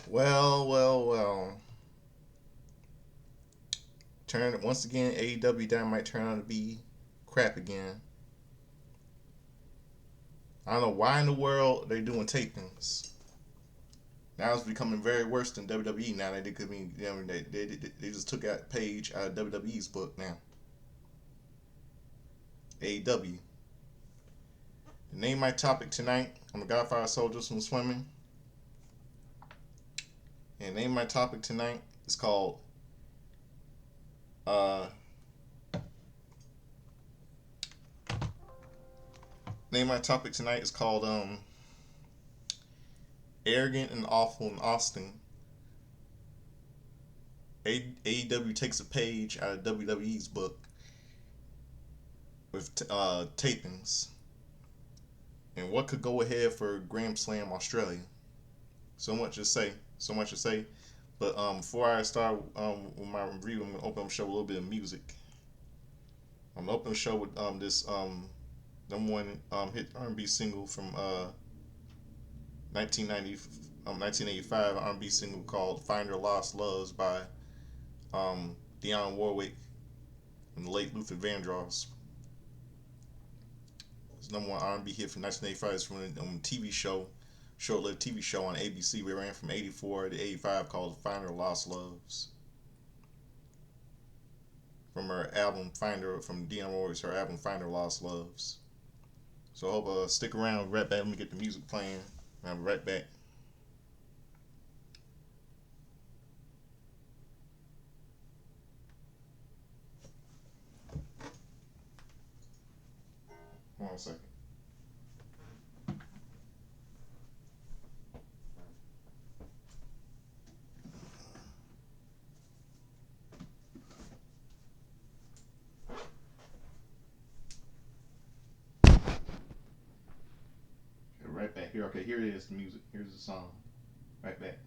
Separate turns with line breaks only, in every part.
Well, well, well. Turn once again. AEW Dynamite turned out to be crap again. I don't know why in the world they're doing tapings. Now it's becoming very worse than WWE. Now they could be, they just took that page out of WWE's book now. AEW. Name my topic tonight. I'm a Godfather Soldiers from Swimming. And name my topic tonight is called uh name my topic tonight is called Arrogant and Awful in Austin. AEW takes a page out of WWE's book with tapings. And what could go ahead for Grand Slam Australia? So much to say. So much to say. But before I start with my review, I'm gonna open up the show with a little bit of music. I'm gonna open the show with this number one hit R&B single from 1990 1985 R&B single called "Find Your Lost Loves" by Dionne Warwick and the late Luther Vandross. It's number one R&B hit from 1985. It's from a TV show, short-lived TV show on ABC. We ran from '84 to '85 called "Find Your Lost Loves." From her album Finder, from Dionne Warwick's her album Finder Lost Loves. So I hope stick around. Right back. Let me get the music playing. I'll be right back. 1 second. Okay, right back here. Okay, here it is. The music. Here's the song. Right back.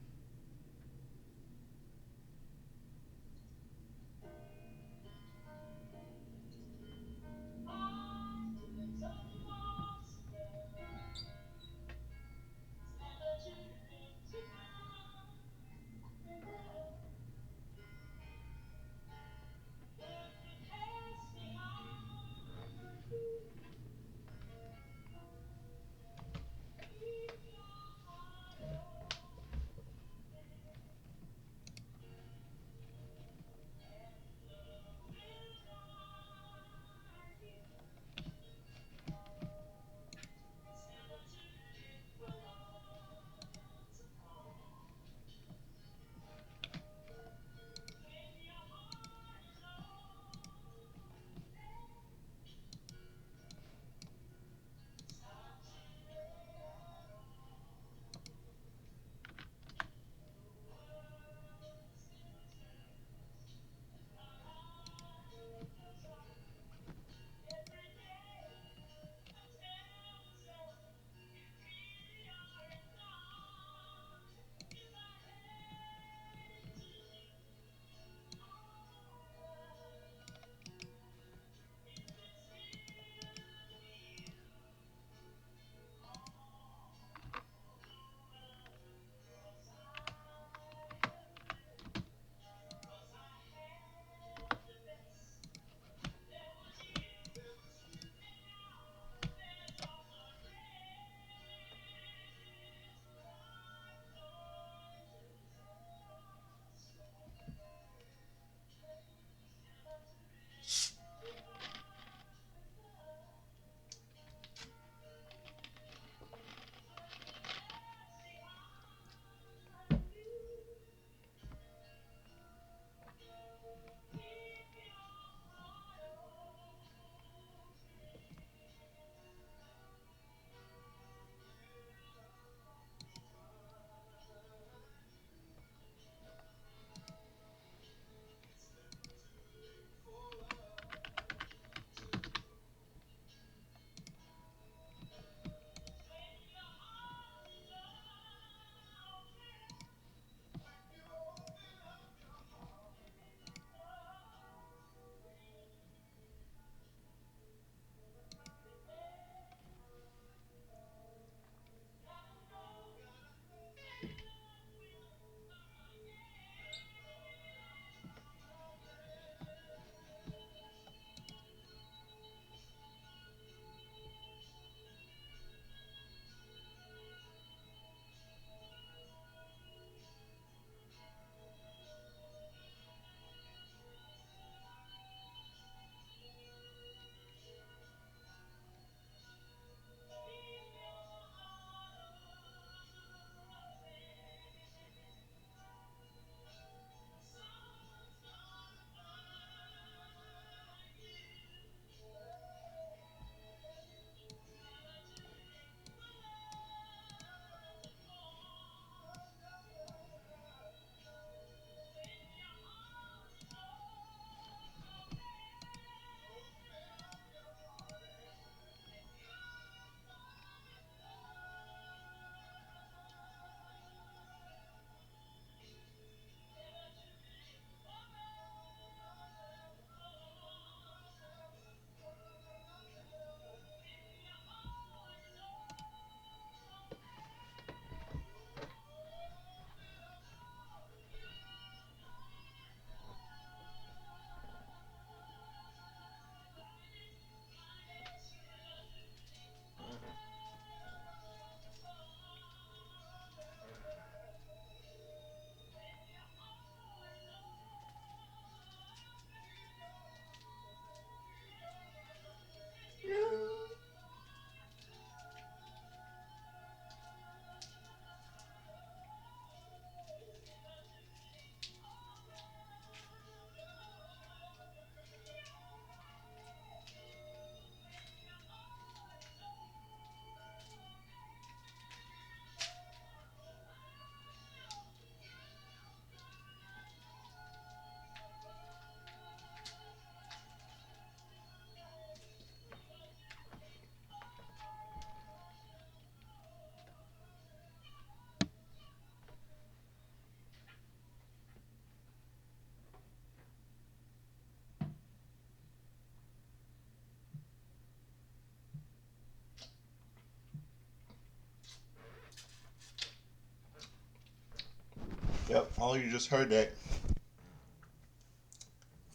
Yep, all you just heard that.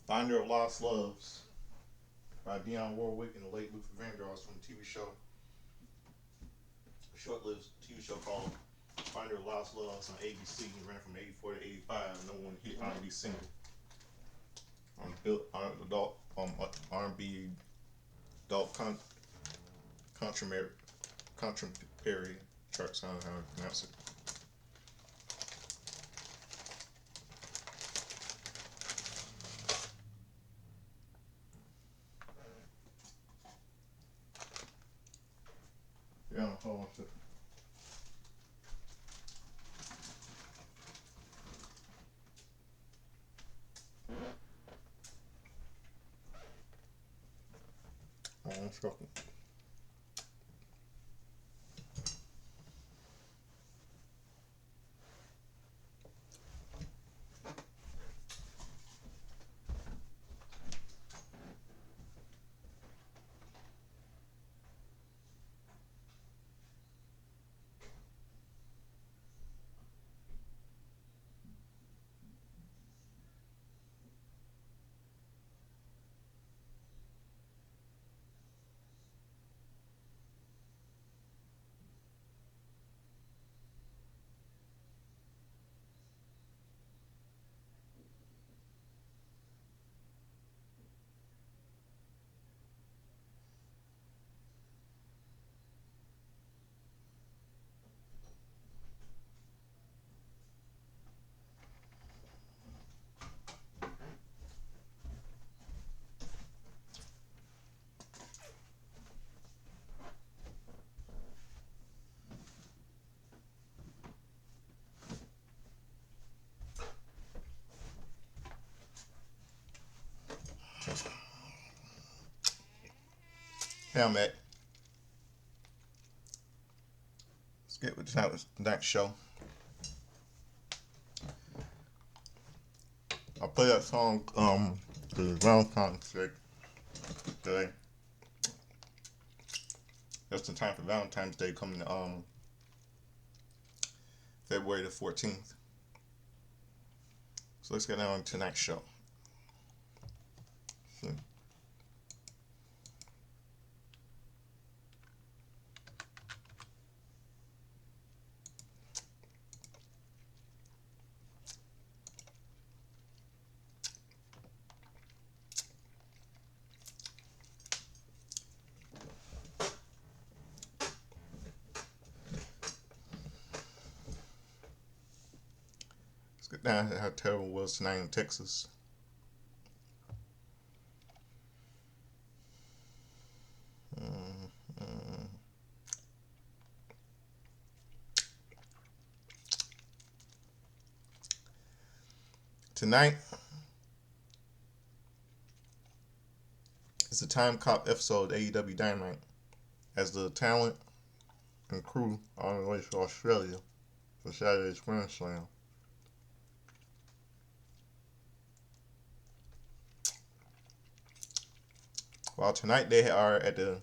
Finder of Lost Loves by Dionne Warwick and the late Luther Vandross from the TV show, a short-lived TV show called Finder of Lost Loves on ABC, ran from 84 to 85. No one hit R&B single on adult R&B adult contemporary contemporary charts. I don't know how to pronounce it. Yeah, hold on a second. Hold on a second. Hey, I'm at. Let's get with tonight's show. I play that song for Valentine's Day today. Just in time for Valentine's Day coming February the 14th. So let's get on to tonight's show. Let's get down to how terrible it was tonight in Texas. Tonight is a time cop episode of AEW Dynamite as the talent and crew are on the way to Australia for Saturday's Grand Slam. While tonight they are at the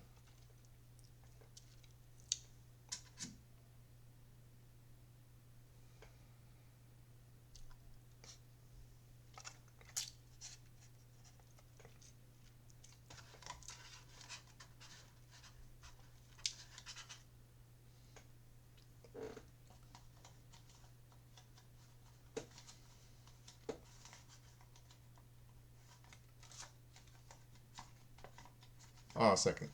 a second.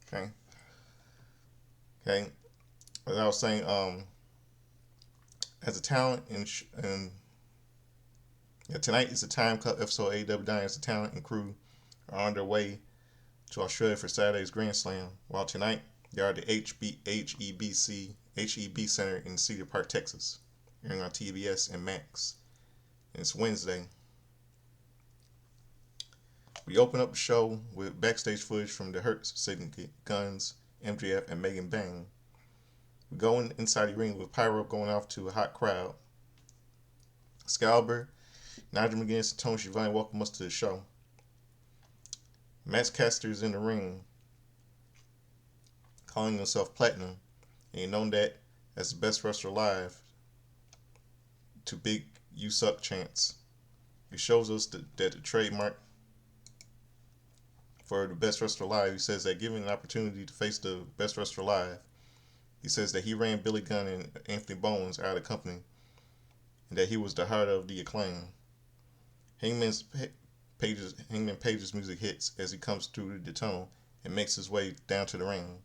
Okay. Okay. As I was saying, as a talent and yeah, tonight is a time cut episode of AEW Dynamite as the talent and crew are on their way to Australia for Saturday's Grand Slam. While tonight they are at the HEB Center in Cedar Park, Texas, airing on TBS and Max. And it's Wednesday. We open up the show with backstage footage from the Hurt Syndicate, Guns, MJF, and Megan Bang. We go inside the ring with pyro going off to a hot crowd. Scalber, Nigel McGuinness, and Tony Schiavone welcome us to the show. Max Caster is in the ring, calling himself Platinum, and he known that as the best wrestler alive to big "You Suck" chants. He shows us that the trademark for the best wrestler alive, he says that given an opportunity to face the best wrestler alive, he says that he ran Billy Gunn and Anthony Bowens out of the company, and that he was the heart of the Acclaim. Hangman Page's music hits as he comes through the tunnel and makes his way down to the ring.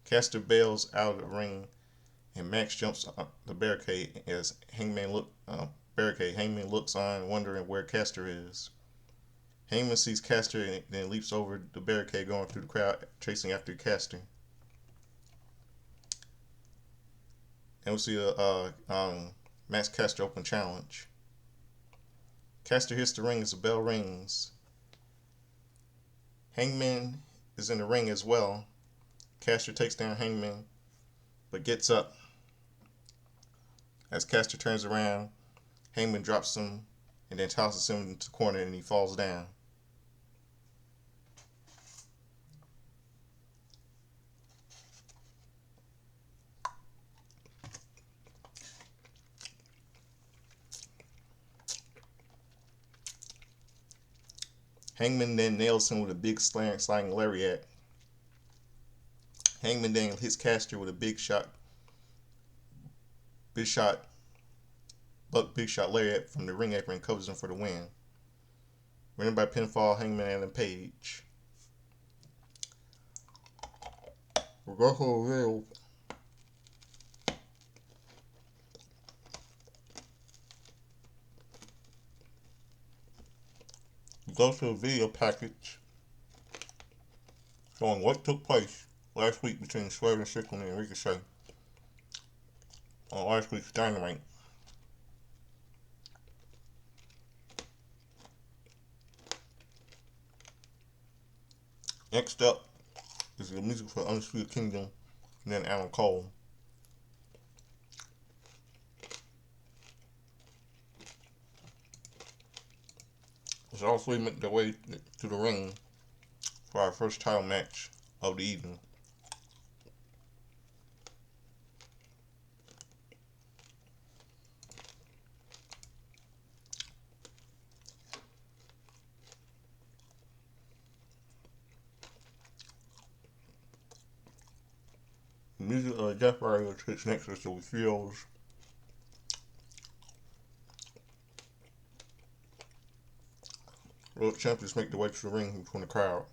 Caster bails out of the ring, and Max jumps up the barricade as Hangman looks on, wondering where Caster is. Hangman sees Caster and then leaps over the barricade, going through the crowd, chasing after Caster. And we see a Max Caster open challenge. Caster hits the ring as the bell rings. Hangman is in the ring as well. Caster takes down Hangman, but gets up. As Caster turns around, Hangman drops him and then tosses him into the corner and he falls down. Hangman then nails him with a big sliding lariat. Hangman then hits Caster with a big shot lariat from the ring apron and covers him for the win. Winning by pinfall, Hangman and Page. We go to a video package showing what took place last week between Swerve Strickland and Ricochet on last week's Dynamite. Next up is the music for Undisputed Kingdom and then Adam Cole. As all three make their way to the ring for our first title match of the evening. The music of Death Rider hits next as the Trios. World champions make their way to the ring from the crowd.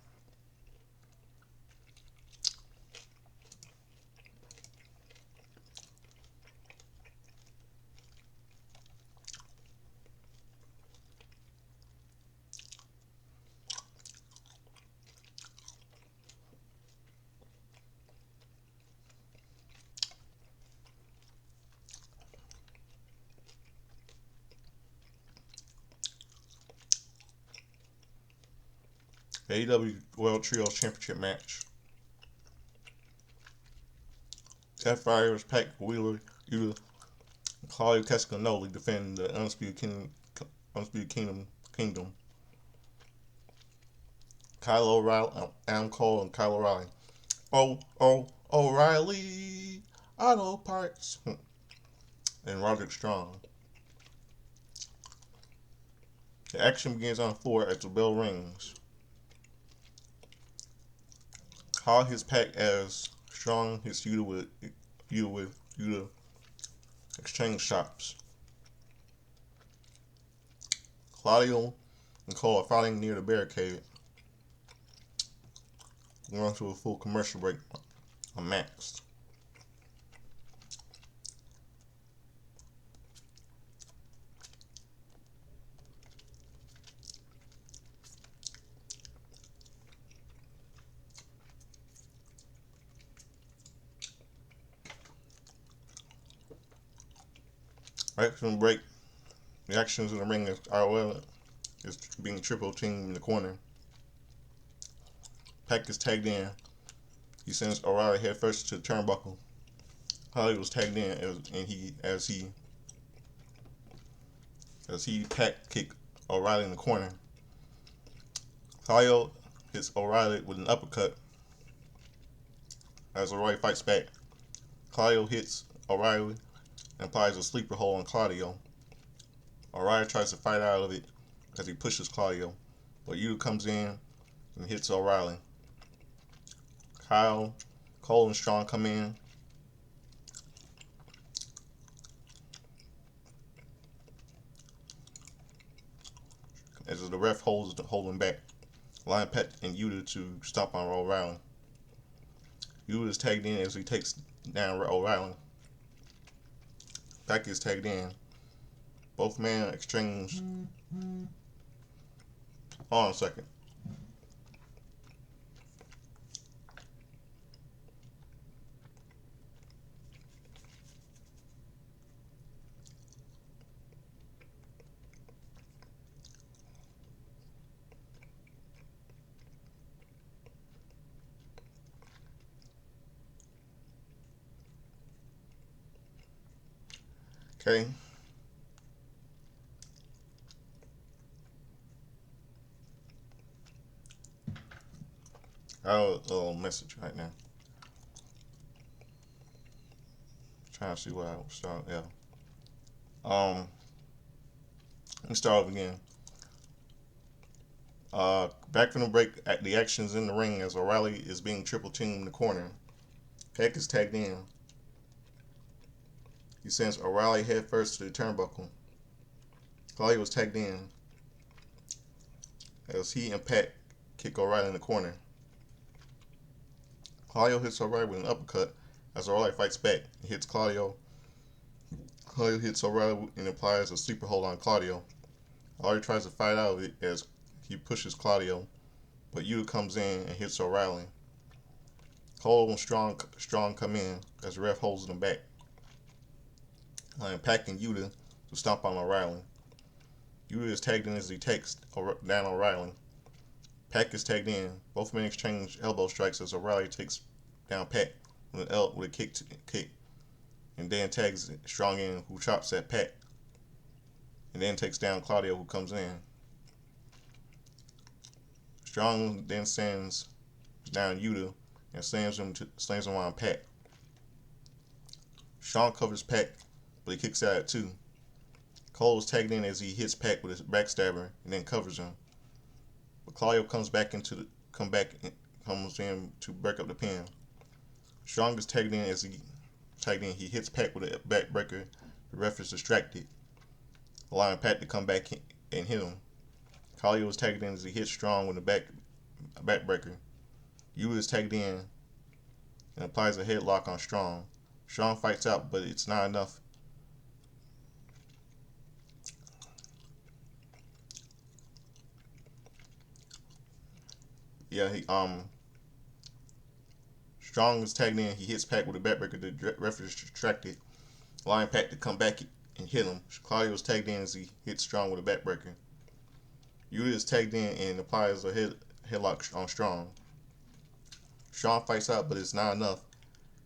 AEW World Trios Championship match. Seth Rollins, Pac Wheeler, and Claudio Castagnoli defending the Undisputed Kingdom. Kyle O'Reilly, Adam Cole, and Kyle O'Reilly. O'Reilly Auto Parts. And Roderick Strong. The action begins on the floor as the bell rings. Hall his Pac as Strong hits Yuta with exchange shots. Claudio and Cole are fighting near the barricade. We're on to a full commercial break on Max. Right from the break, the actions in the ring is being triple teamed in the corner. Pac is tagged in. He sends O'Reilly head first to the turnbuckle. Holly was tagged in as he as he Pac kick O'Reilly in the corner. Claudio hits O'Reilly with an uppercut as O'Reilly fights back. Claudio hits O'Reilly and applies a sleeper hold on Claudio. O'Reilly tries to fight out of it as he pushes Claudio, but Yuta comes in and hits O'Reilly. Cole and Strong come in. As the ref holds holding back, Lion Pet and Yuta to stomp on O'Reilly. Yuta is tagged in as he takes down O'Reilly. Pac is tagged in. Both men exchange. Hold on a second. Okay. I have a little message right now. Trying to see what I start. Yeah. Let me start off again. Back from the break, at the actions in the ring as O'Reilly is being triple teamed in the corner. Heck is tagged in. He sends O'Reilly head first to the turnbuckle. Claudio was tagged in as he and Pat kick O'Reilly in the corner. Claudio hits O'Reilly with an uppercut as O'Reilly fights back and hits Claudio. Claudio hits O'Reilly and applies a sleeper hold on Claudio. O'Reilly tries to fight out of it as he pushes Claudio, but Yuta comes in and hits O'Reilly. Cole and Strong come in as the ref holds them back. And Pac and Yuta to stomp on O'Reilly. Yuta is tagged in as he takes down O'Reilly. Pac is tagged in. Both men exchange elbow strikes as O'Reilly takes down Pac with a kick, and then tags Strong in, who chops at Pac, and then takes down Claudio, who comes in. Strong then sends down Yuta and slams him on Pac. Strong covers Pac, but he kicks out at 2. Cole is tagged in as he hits Pac with his backstabber and then covers him. But Claudio comes in to break up the pin. Strong is tagged in as he hits Pac with a backbreaker. The ref is distracted, allowing Pac to come back and hit him. Claudio is tagged in as he hits Strong with a backbreaker. Yuta is tagged in and applies a headlock on Strong. Strong fights out, but it's not enough. Yeah, Strong is tagged in. He hits Pac with a backbreaker. The ref is distracted, allowing Pac to come back and hit him. Claudio is tagged in as he hits Strong with a backbreaker. Yuta is tagged in and applies a headlock on Strong. Strong fights out, but it's not enough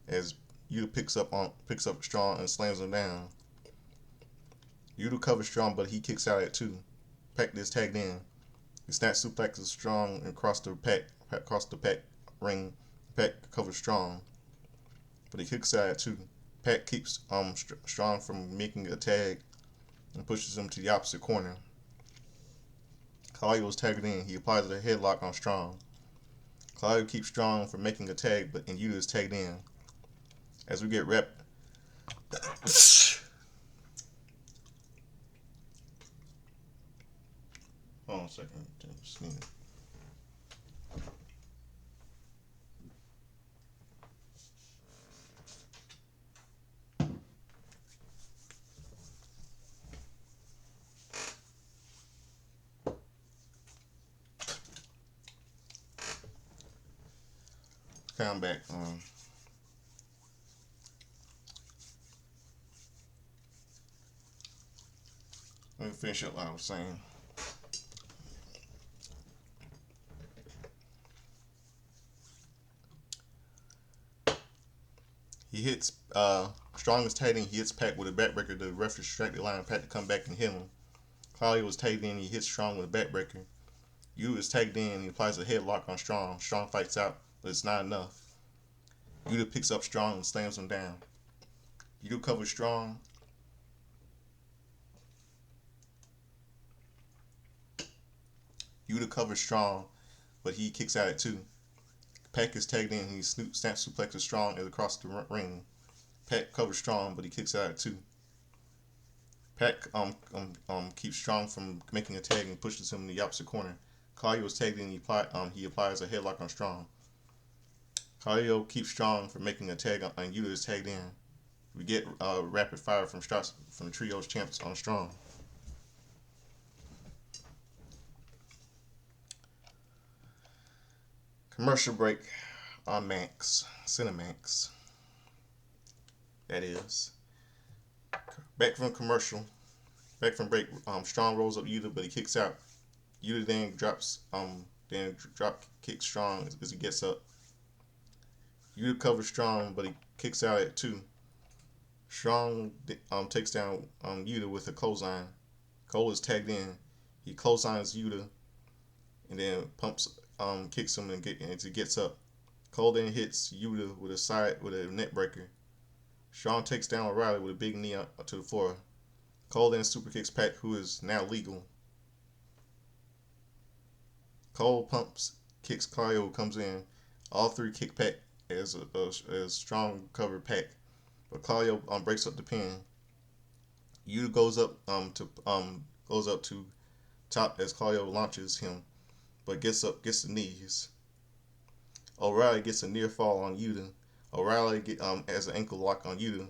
as Yuta picks up Strong and slams him down. Yuta covers Strong, but he kicks out at 2. Pac is tagged in. He snap suplexes Strong across the Pac ring. Pac covers Strong, but he kicks out at 2. Pac keeps Strong from making a tag and pushes him to the opposite corner. Claudio is tagged in. He applies a headlock on Strong. Claudio keeps Strong from making a tag, and Yuta is tagged in. As we get rep. Hold on a second. Okay, I'm back. Let me finish up what I was saying. He hits Strong is tagging. He hits Pac with a backbreaker. The ref is distracted, allowing Pac to come back and hit him. Claudio was tagged in. He hits Strong with a backbreaker. Yuta is tagged in. He applies a headlock on Strong. Strong fights out, but it's not enough. Yuta picks up Strong and slams him down. Yuta covers Strong. Yuta covers Strong, but he kicks out at 2. Pac is tagged in. He snap suplexes Strong across the ring. Pac covers Strong, but he kicks out at 2. Pac keeps Strong from making a tag and pushes him in the opposite corner. Claudio is tagged in. He applies a headlock on Strong. Claudio keeps Strong from making a tag and Yuta is tagged in. We get rapid fire from the trios champs on Strong. Commercial break on Max, Cinemax. That is. Back from commercial. Back from break. Strong rolls up Yuta, but he kicks out. Yuta then drop kicks Strong as he gets up. Yuta covers Strong, but he kicks out at 2. Strong takes down Yuta with a clothesline. Cole is tagged in. He clotheslines Yuta and then kicks him as he gets up. Cole then hits Yuta with a net breaker. Strong takes down O'Reilly with a big knee to the floor. Cole then super kicks Pac, who is now legal. Cole kicks Claudio, who comes in. All 3 kick Pac as Strong covered Pac, but Claudio breaks up the pin. Yuta goes up to top as Claudio launches him, but gets the knees. O'Reilly gets a near fall on Yuta. O'Reilly has an ankle lock on Yuta.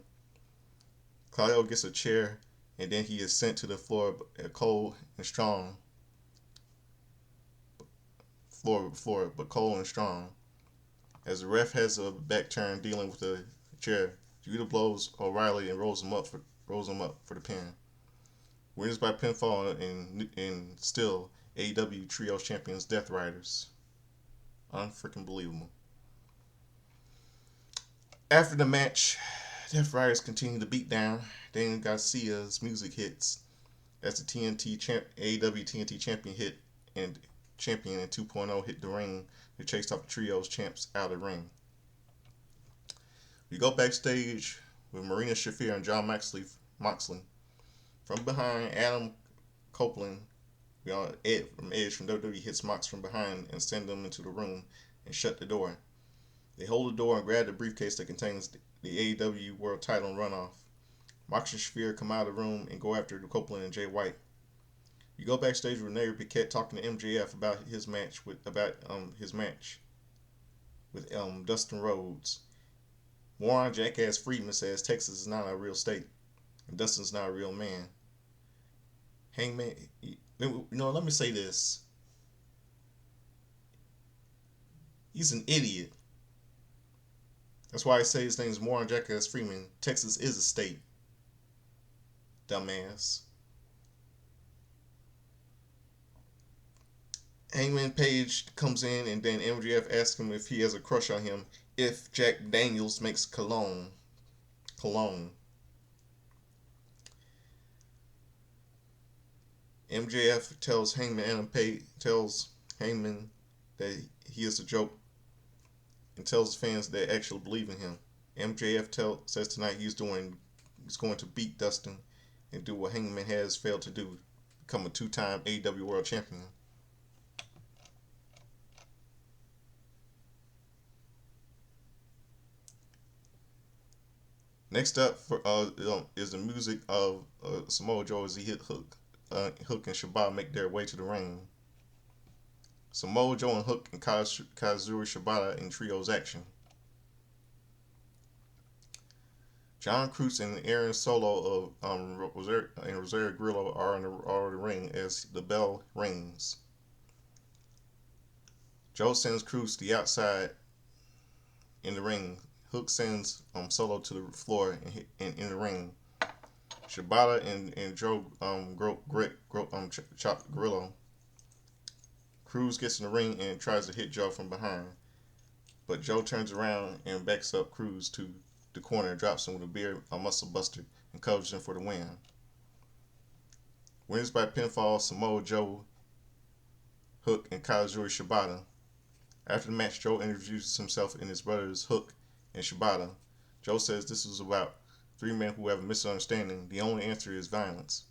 Claudio gets a chair, and then he is sent to the floor. Cole and Strong. But Cole and Strong. As the ref has a back turn dealing with the chair, Yuta blows O'Reilly and rolls him up for the pin. Winners by pinfall and still AEW Trios Champions Death Riders. Unfreaking believable. After the match, Death Riders continue to beat down. Daniel Garcia's music hits as the AEW TNT champion in 2.0 hit the ring to chase off the Trios champs out of the ring. We go backstage with Marina Shafir and Jon Moxley. From behind, Adam Copeland, Ed from Edge from WWE, hits Mox from behind and send them into the room and shut the door. They hold the door and grab the briefcase that contains the AEW World Title and run off. Mox and Shafir come out of the room and go after Copeland and Jay White. You go backstage with Renee Paquette talking to MJF about his match with Dustin Rhodes. Warren Jackass Friedman says Texas is not a real state and Dustin's not a real man. Hangman, let me say this. He's an idiot. That's why I say his name is Warren Jackass Freeman. Texas is a state. Dumbass. Hangman Page comes in and then MJF asks him if he has a crush on him if Jack Daniels makes cologne. MJF tells Hangman that he is a joke and tells fans they actually believe in him. MJF says tonight he's going to beat Dustin and do what Hangman has failed to do, become a 2-time AEW World Champion. Next up is the music of Samoa Joe as he hit Hook and Shibata make their way to the ring. Samoa Joe and Hook and Kazuri Shibata in trios action. John Cruz and Aaron Solo and Rosario Grillo are in the ring as the bell rings. Joe sends Cruz to the outside in the ring. Hook sends Solo to the floor and in the ring. Shibata and Joe chop Grillo. Cruz gets in the ring and tries to hit Joe from behind, but Joe turns around and backs up Cruz to the corner and drops him with a muscle buster and covers him for the win. Wins by pinfall Samoa Joe, Hook, and Kazuri Shibata. After the match, Joe introduces himself and his brothers Hook and Shibata. Joe says this is about three men who have a misunderstanding. The only answer is violence.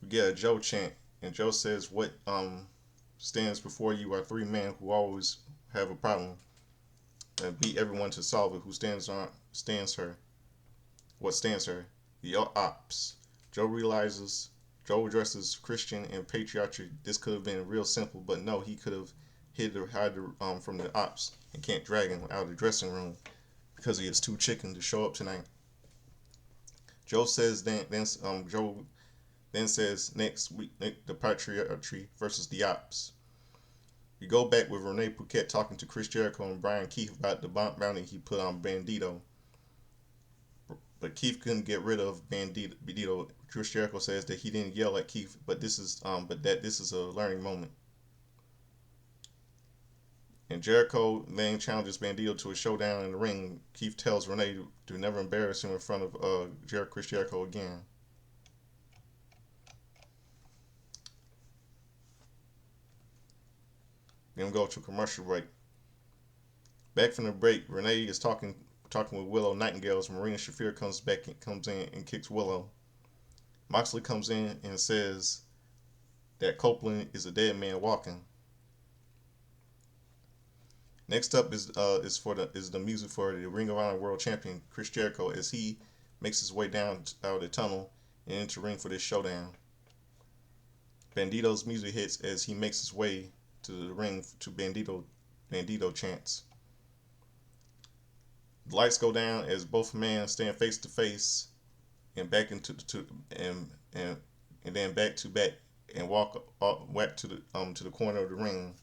We get a Joe chant, and Joe says what stands before you are three men who always have a problem and beat everyone to solve it. Who stands her? What stands her? The ops. Joe addresses Christian and patriarchy. This could have been real simple, but no, he could have hid from the ops and can't drag him out of the dressing room because he is too chicken to show up tonight. Joe says Joe then says next week the patriarchy versus the ops. We go back with Renee Paquette talking to Chris Jericho and Brian Keith about the bounty he put on Bandito. But Keith couldn't get rid of Bandito. Chris Jericho says that he didn't yell at Keith, but this is a learning moment. And Jericho then challenges Bandito to a showdown in the ring. Keith tells Renee to never embarrass him in front of Chris Jericho again. Then we go to commercial break. Back from the break, Renee is talking with Willow Nightingale as Marina Shafir comes in and kicks Willow. Moxley comes in and says that Copeland is a dead man walking. Next up is the music for the Ring of Honor World Champion Chris Jericho as he makes his way down out of the tunnel and into the ring for this showdown. Bandito's music hits as he makes his way to the ring to Bandito chants. The lights go down as both men stand face to face and back into and then back to back and walk to the corner of the ring.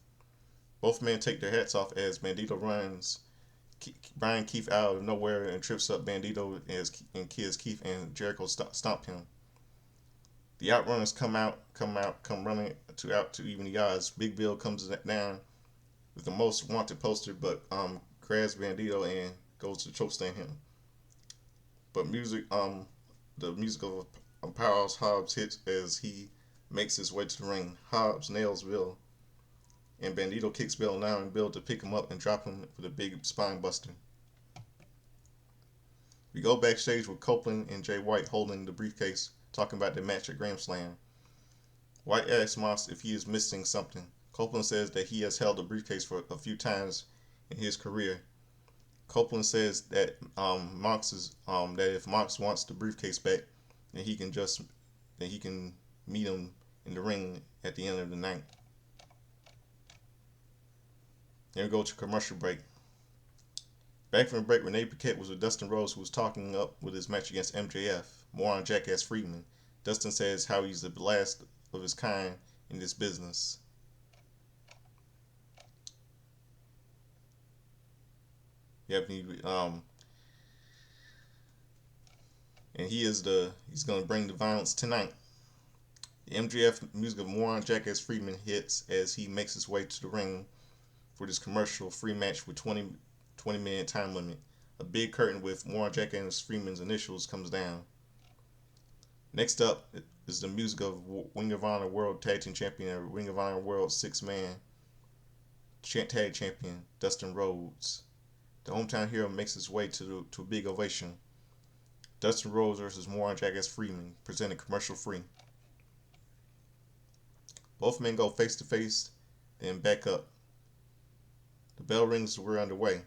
Both men take their hats off as Bandito runs Brian Keith out of nowhere and trips up Bandito and kills Keith and Jericho stomp him. The Outrunners come running out to even the odds. Big Bill comes down with the most wanted poster, but grabs Bandito and goes to chokestand him. But the music of Powerhouse Hobbs hits as he makes his way to the ring. Hobbs nails Bill, and Bandito kicks Bill, allowing Bill to pick him up and drop him with a big spine buster. We go backstage with Copeland and Jay White holding the briefcase, talking about the match at Grand Slam. White asks Mox if he is missing something. Copeland says that he has held the briefcase for a few times in his career. Copeland says that that if Mox wants the briefcase back, then he can meet him in the ring at the end of the night. Then we go to commercial break. Back from the break, Renee Paquette was with Dustin Rhodes, who was talking up with his match against MJF. More on Jackass Friedman. Dustin says how he's the last of his kind in this business. Yep, and he's going to bring the violence tonight. The MJF music of More on Jackass Friedman hits as he makes his way to the ring for this commercial free match with 20-minute time limit. A big curtain with More on Jackass Friedman's initials comes down. Next up is the music of Ring of Honor World Tag Team Champion and Ring of Honor World 6-Man Tag Champion Dustin Rhodes. The hometown hero makes his way to a big ovation. Dustin Rhodes versus More on Jackass Friedman, presented commercial free. Both men go face to face, then back up. The bell rings, we're underway.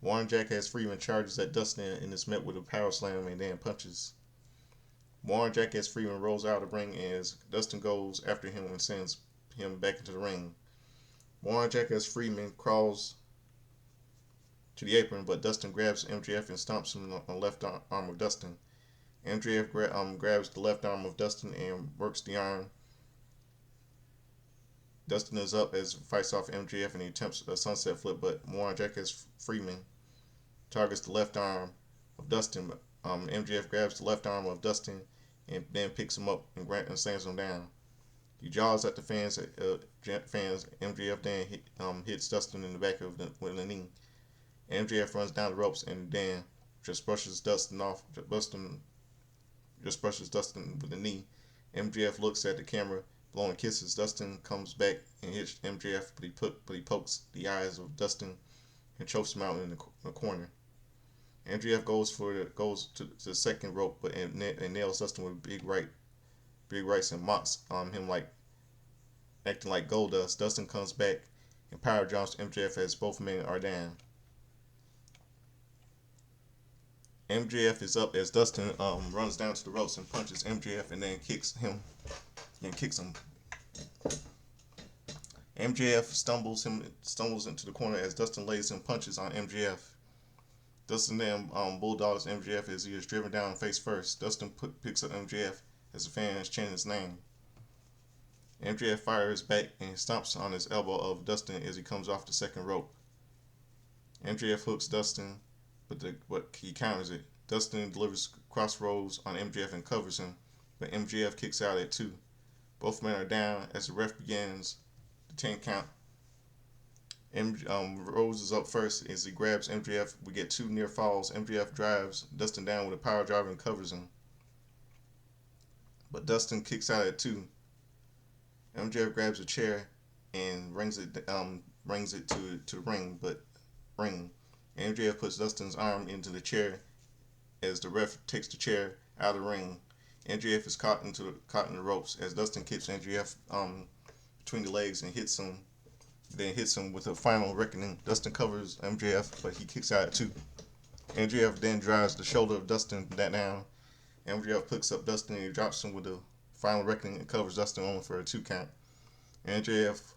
More on Jackass Friedman charges at Dustin and is met with a power slam and then punches. More on Jackass Friedman rolls out of the ring as Dustin goes after him and sends him back into the ring. More on Jackass Friedman crawls to the apron, but Dustin grabs MJF and stomps him on the left arm of Dustin. MJF grabs the left arm of Dustin and works the arm. Dustin is up as fights off MJF and he attempts a sunset flip, but More on Jackass Friedman targets the left arm of Dustin. MJF grabs the left arm of Dustin and then picks him up and slams him down. He jaws at the fans. MJF then hits Dustin in the back with a knee. MJF runs down the ropes and then just brushes Dustin off. Just brushes Dustin with a knee MJF looks at the camera, blowing kisses. Dustin comes back and hits MJF, but he pokes the eyes of Dustin and chokes him out in the corner. MJF goes to the second rope, but and nails Dustin with big rights, and mocks him like acting like Goldust. Dustin comes back and power jumps MJF as both men are down. MJF is up as Dustin runs down to the ropes and punches MJF and then kicks him. MJF stumbles into the corner as Dustin lays some punches on MJF. Dustin then bulldogs MJF as he is driven down face first. Dustin picks up MJF as the fans chant his name. MJF fires back and stomps on his elbow of Dustin as he comes off the second rope. MJF hooks Dustin, but he counters it. Dustin delivers crossroads on MJF and covers him, but MJF kicks out at 2. Both men are down as the ref begins the 10 count. Rose is up first as he grabs MJF. We get 2 near falls. MJF drives Dustin down with a power driver and covers him, but Dustin kicks out at 2. MJF grabs a chair and brings it to the ring. MJF puts Dustin's arm into the chair as the ref takes the chair out of the ring. MJF is caught in the ropes as Dustin kicks MJF between the legs and hits him with a final reckoning. Dustin covers MJF, but he kicks out at 2. MJF then drives the shoulder of Dustin down. MJF picks up Dustin and he drops him with a final reckoning and covers Dustin only for a 2 count. MJF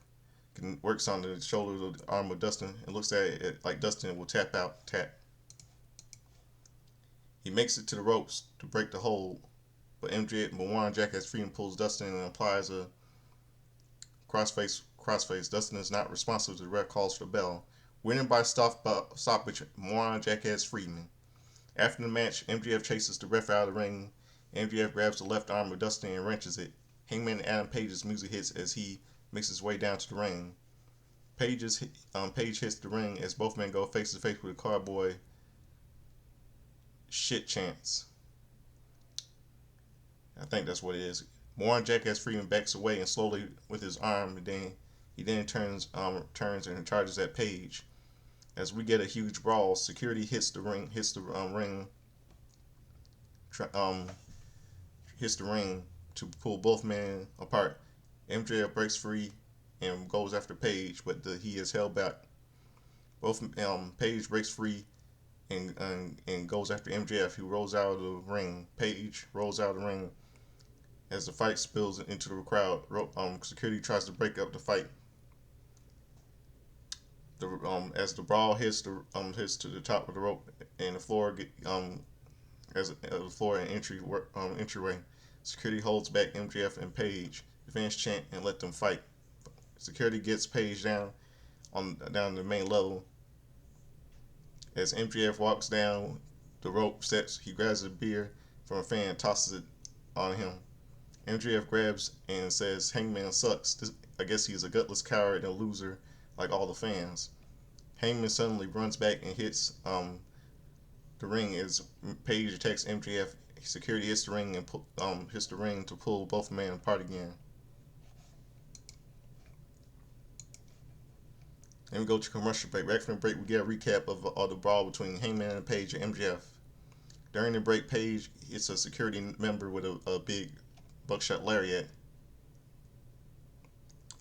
works on the shoulder of the arm of Dustin and looks at it like Dustin will tap. He makes it to the ropes to break the hold, but Warren Jackass Freedom pulls Dustin and applies a crossface. Dustin is not responsive to the ref calls for the bell. Winning by stoppage, Warren Jackass Freeman. After the match, MJF chases the ref out of the ring. MJF grabs the left arm of Dustin and wrenches it. Hangman and Adam Page's music hits as he makes his way down to the ring. Page hits the ring as both men go face to face with a cowboy shit chants. I think that's what it is. Warren Jackass Freeman backs away and slowly with his arm, and then turns and charges at Page. As we get a huge brawl, security hits the ring to pull both men apart. MJF breaks free and goes after Page, but he is held back. Page breaks free and goes after MJF, who rolls out of the ring. Page rolls out of the ring as the fight spills into the crowd. Security tries to break up the fight. As the brawl hits to the top of the rope and the floor the floor and entryway, security holds back MJF and Page. The fans chant and let them fight. Security gets Page down the main level. As MJF walks down the rope steps, he grabs a beer from a fan and tosses it on him. MJF grabs and says, "Hangman sucks. I guess he's a gutless coward and a loser like all the fans." Hangman suddenly runs back and hits the ring as Page attacks MJF. Security hits the ring to pull both men apart again. Then we go to commercial break. Right from the break, we get a recap of the brawl between Hangman and Page and MJF. During the break, Page hits a security member with a big buckshot lariat.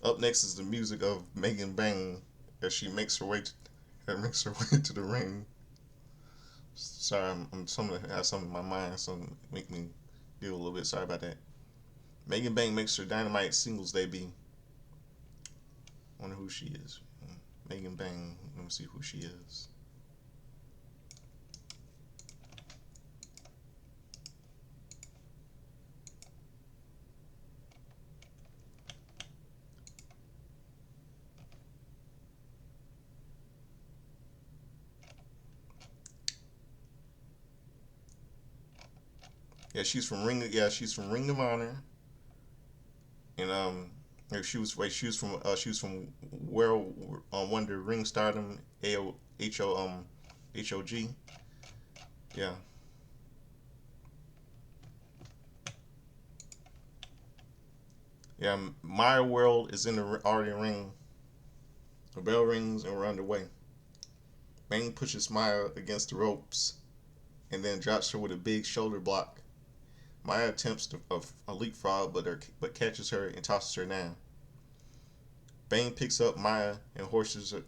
Up next is the music of Megan Bang as she makes her way to the ring. Sorry, I have something in my mind, so make me deal a little bit. Sorry about that. Megan Bang makes her Dynamite singles debut. Wonder who she is. Megan Bang. Let me see who she is. She's from Ring of Honor, and she was from World Wonder Ring Stardom HOG. Yeah. Yeah, Maya World is in the already ring. The bell rings and we're underway. Bane pushes Maya against the ropes and then drops her with a big shoulder block. Maya attempts a leapfrog but catches her and tosses her down. Bane picks up Maya and horses up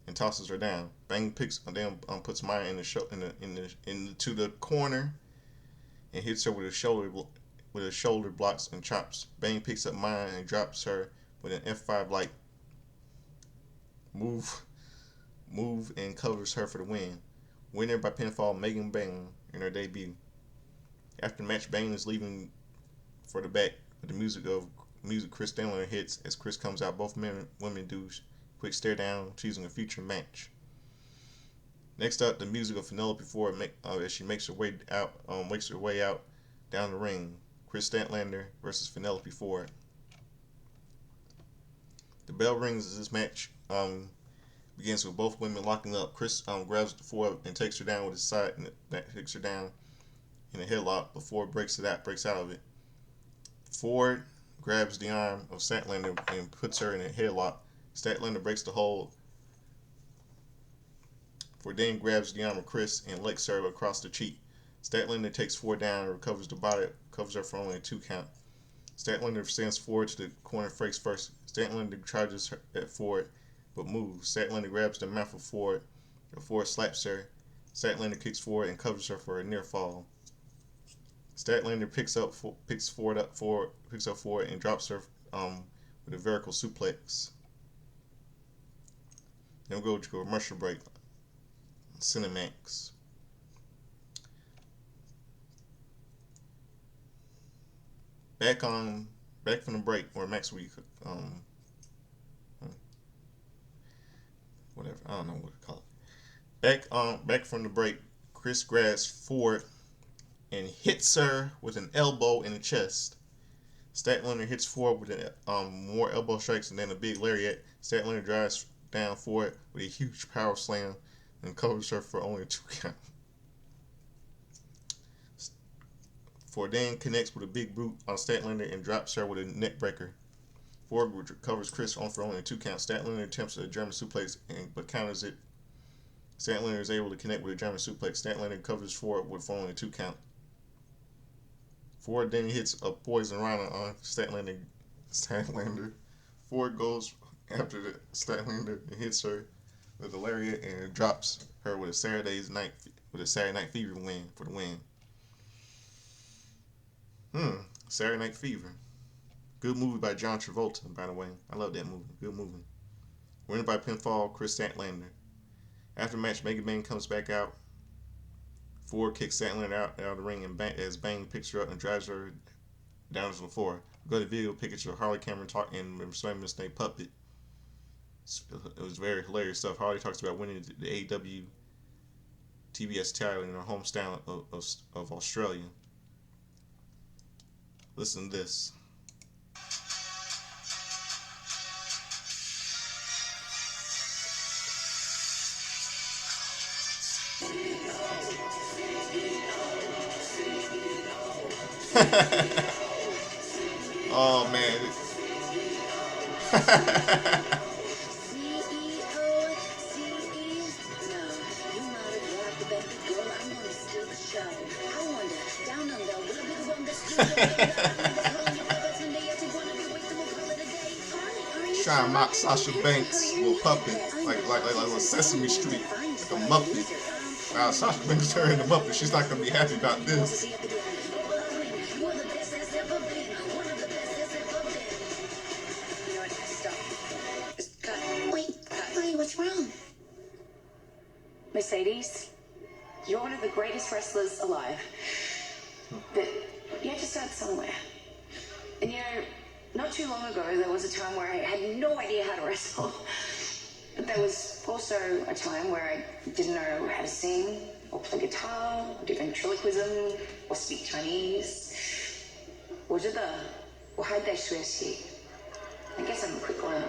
and tosses her down. Bane puts Maya into the corner and hits her with a shoulder blocks and chops. Bane picks up Maya and drops her with an F5 like move and covers her for the win. Winner by pinfall, Megan Bane in her debut. After the match, Bane is leaving for the back with the music Chris Stanley hits as Chris comes out. Both women do quick stare down, choosing a future match. Next up, the music of Penelope Ford as she makes her way out down the ring. Chris Statlander versus Penelope Ford. The bell rings as this match begins with both women locking up. Chris grabs the Ford and takes her down with his side, and that takes her down in a headlock before breaks out of it. Ford grabs the arm of Statlander and puts her in a headlock. Statlander breaks the hold. Ford then grabs the arm of Chris and licks her across the cheek. Statlander takes Ford down and recovers the body, covers her for only a 2 count. Statlander sends Ford to the corner face first. Statlander charges at Ford, but moves. Statlander grabs the mouth of Ford. Ford slaps her. Statlander kicks Ford and covers her for a near fall. Statlander picks up Ford and drops her with a vertical suplex. Then we'll go to a commercial break. Cinemax. Back from the break, or Max Week, whatever, I don't know what to call it. Back from the break, Chris grabs Ford and hits her with an elbow in the chest. Statlander hits Ford with more elbow strikes and then a big lariat. Statlander drives down Ford with a huge power slam and covers her for only a 2 count. Ford then connects with a big boot on Statlander and drops her with a neck breaker. Ford covers Chris on for only a 2 count. Statlander attempts a German suplex but counters it. Statlander is able to connect with a German suplex. Statlander covers Ford for only a 2 count. Ford then hits a poison rana on Statlander. Ford goes after the Statlander and hits her with a lariat and drops her with a Saturday Night Fever win for the win. Saturday Night Fever. Good movie by John Travolta, by the way. I love that movie. Good movie. Winner by pinfall, Chris Statlander. After the match, Mega Bane comes back out. Ford kicks Statlander out of the ring as Bane picks her up and drives her down to the floor. Go to video picture of Harley Cameron and Miss Nate Puppet. It was very hilarious stuff. Harley talks about winning the AEW TBS title in her hometown of Australia. Listen to this. Oh man. Trying to mock Sasha Banks with a puppet, like a Sesame Street, like a Muppet. Wow, Sasha Banks turned into Muppet. She's not gonna be happy about this.
Wait, what's wrong? Mercedes, you're one of the greatest wrestlers alive. But you have to start somewhere. And you know, not too long ago, there was a time where I had no idea how to wrestle. But there was also a time where I didn't know how to sing, or play guitar, or do ventriloquism, or speak Chinese. 我觉得我还得学习. I guess I'm a quick learner.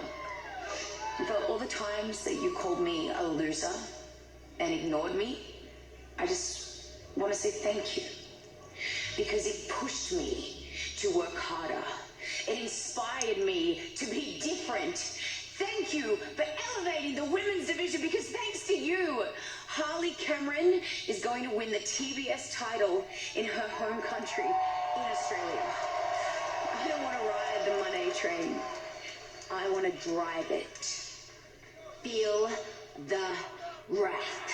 And for all the times that you called me a loser and ignored me, I just want to say thank you. Because it pushed me to to work harder. It inspired me to be different. Thank you for elevating the women's division, because thanks to you, Harley Cameron is going to win the TBS title in her home country in Australia. I don't want to ride the money train. I want to drive it. Feel the wrath.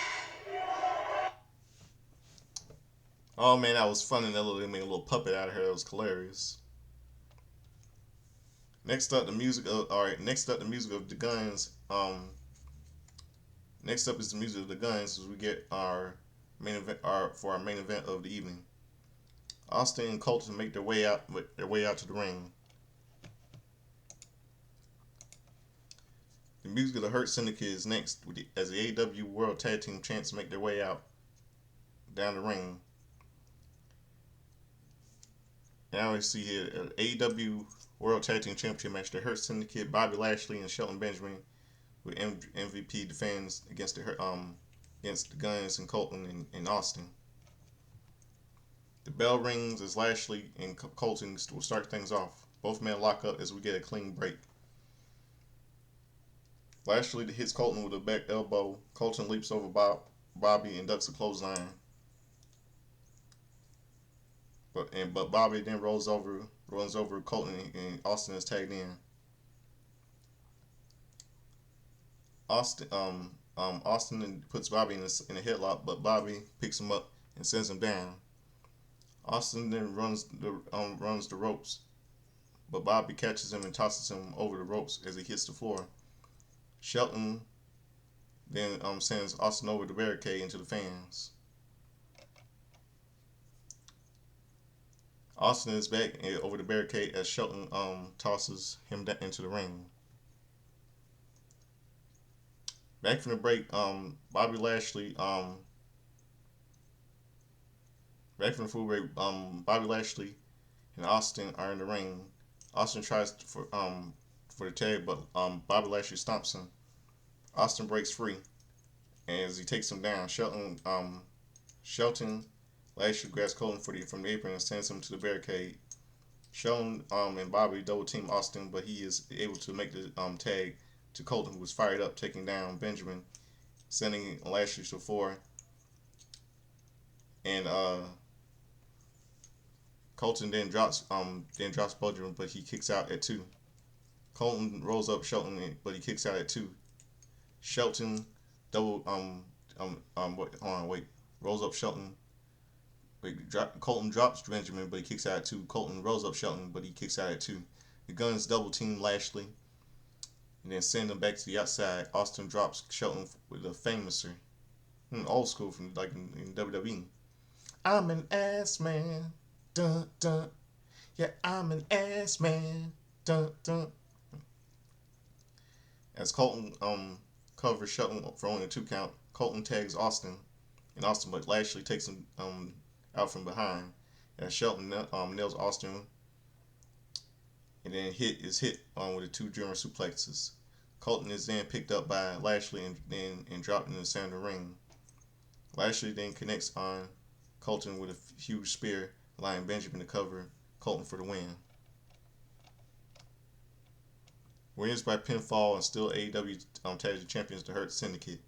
Oh man, that was fun, and they made a little puppet out of her. That was hilarious. Next up, the music. All right, next up, the music of the Guns. Next up is the music of the Guns, as we get our main event, our main event of the evening. Austin and Colton make their way out to the ring. The music of the Hurt Syndicate is next, as the AEW World Tag Team Champs make their way out down the ring. Now we see here an AEW World Tag Team Championship match. The Hurt Syndicate, Bobby Lashley and Shelton Benjamin, with MVP defends against the Guns and Colton and Austin. The bell rings as Lashley and Colton will start things off. Both men lock up as we get a clean break. Lashley hits Colton with a back elbow. Colton leaps over Bobby and ducks a clothesline. But Bobby then runs over Colton, and Austin is tagged in. Austin puts Bobby in a headlock, but Bobby picks him up and sends him down. Austin then runs the ropes, but Bobby catches him and tosses him over the ropes as he hits the floor. Shelton then sends Austin over the barricade into the fans. Austin is back over the barricade as Shelton tosses him into the ring. Back from the break, Bobby Lashley back from the full break, Bobby Lashley and Austin are in the ring. Austin tries for the tag, but Bobby Lashley stomps him. Austin breaks free as he takes him down. Shelton Lashley grabs Colton from the apron and sends him to the barricade. Shelton and Bobby double team Austin, but he is able to make the tag to Colton, who was fired up, taking down Benjamin, sending Lashley to the floor. And Colton then drops Benjamin, but he kicks out at 2. Colton rolls up Shelton, but he kicks out at 2. Shelton rolls up Shelton. Colton drops Benjamin, but he kicks out at 2. Colton rolls up Shelton, but he kicks out at 2. The Guns double team Lashley and then send him back to the outside. Austin drops Shelton with a famouser, old school from like in WWE. I'm an ass man, dun dun. Yeah, I'm an ass man, dun dun. As Colton covers Shelton for only a 2 count, Colton tags Austin, but Lashley takes him out from behind. As Shelton nails Austin, and then is hit with the 2 German suplexes. Colton is then picked up by Lashley and dropped in the center of the ring. Lashley then connects on Colton with a huge spear, allowing Benjamin to cover Colton for the win. Wins by pinfall and still AEW Tag Team Champions, the Hurt Syndicate.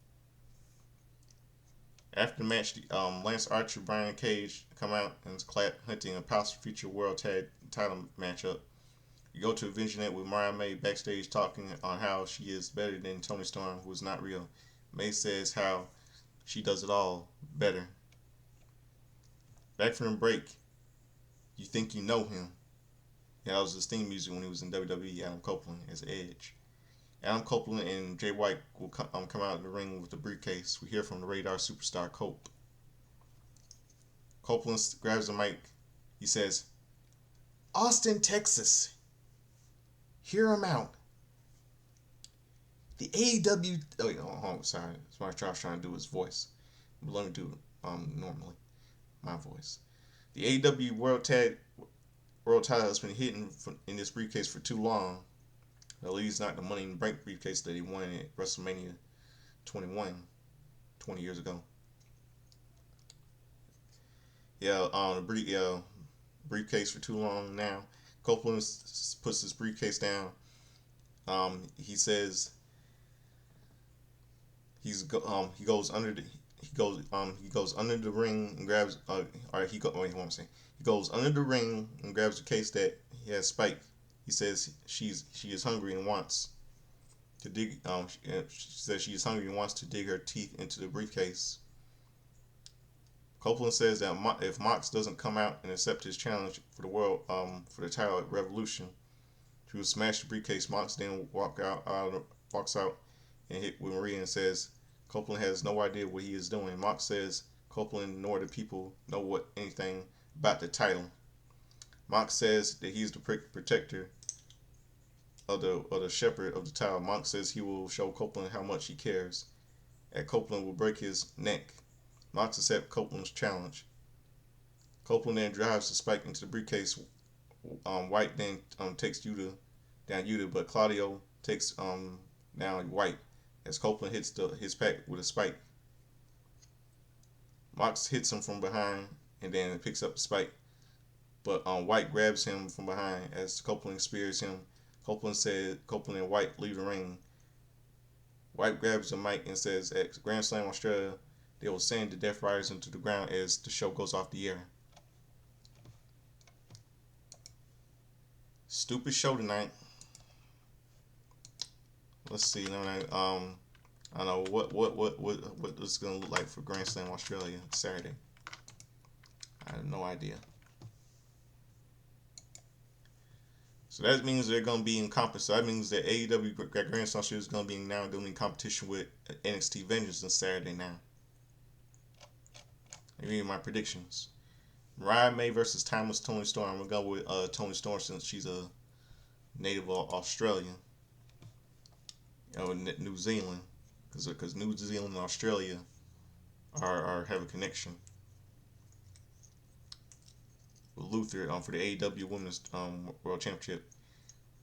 After the match, Lance Archer, Brian Cage come out and clap, hunting a possible future World Tag Title matchup. You go to a vignette with Mariah May backstage talking on how she is better than Toni Storm, who is not real. May says how she does it all better. Back from the break, you think you know him. Yeah, that was his theme music when he was in WWE, Adam Copeland as Edge. Adam Copeland and Jay White will come out in the ring with the briefcase. We hear from the Radar superstar Cope. Copeland grabs the mic. He says, Austin, Texas. Hear him out. The AEW... Oh, wait, sorry. That's what I was trying to do his voice. But let me do it normally. My voice. The AEW World Title has been hidden in this briefcase for too long. At least not the Money in the Bank briefcase that he won at WrestleMania 21, 20 years ago. Yeah, briefcase for too long now. Copeland puts his briefcase down. He says he goes under the he goes under the ring and grabs or he go wait, what I'm saying. He goes under the ring and grabs the case that he has Spike. He says she is hungry and wants to dig. She says she is hungry and wants to dig her teeth into the briefcase. Copeland says that if Mox doesn't come out and accept his challenge for the world for the title at Revolution, he will smash the briefcase. Mox then walks out and hit with Maria and says Copeland has no idea what he is doing. Mox says Copeland nor the people know anything about the title. Mox says that he's the protector of the shepherd of the title. Mox says he will show Copeland how much he cares. And Copeland will break his neck. Mox accepts Copeland's challenge. Copeland then drives the Spike into the briefcase. White then takes Yuta, but Claudio takes down White as Copeland hits his pack with a spike. Mox hits him from behind and then picks up the spike, but White grabs him from behind as Copeland spears him. Copeland and White leave the ring. White grabs the mic and says at Grand Slam Australia they will send the Death Riders into the ground as the show goes off the air. Stupid show tonight. Let's see. I don't know what it's gonna look like for Grand Slam Australia Saturday. I have no idea. So that means they're gonna be in competition. So that means that AEW Grand Slam Australia is gonna be in competition with NXT Vengeance on Saturday now. Here are my predictions. Mariah May versus Timeless Toni Storm. I'm gonna go with Toni Storm since she's a native Australian. New Zealand, because New Zealand and Australia are have a connection. With Luther for the AEW Women's World Championship.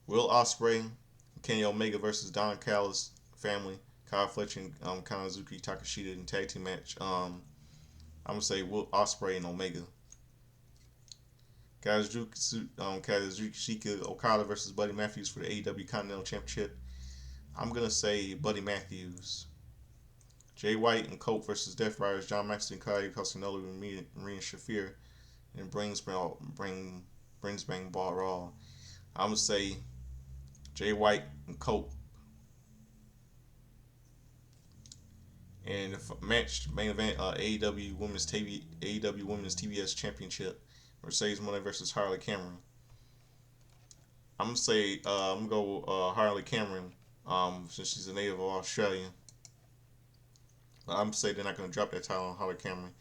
Will Ospreay, Kenny Omega versus Don Callis family. Kyle Fletcher and Kanazuki Takashita in tag team match. I'm gonna say Will Ospreay and Omega. Kazuchika Okada versus Buddy Matthews for the AEW Continental Championship. I'm gonna say Buddy Matthews. Jay White and Cope versus Death Riders. John Maxton, Claudio Castagnoli, and Marina Shafir and Bring Bang Ball Raw. I'm gonna say Jay White and Cope. And the main event, AEW Women's TBS Championship, Mercedes Moné versus Harley Cameron. I'm gonna say I'm gonna go Harley Cameron, since she's a native of Australia. I'm gonna say they're not gonna drop that title on Harley Cameron.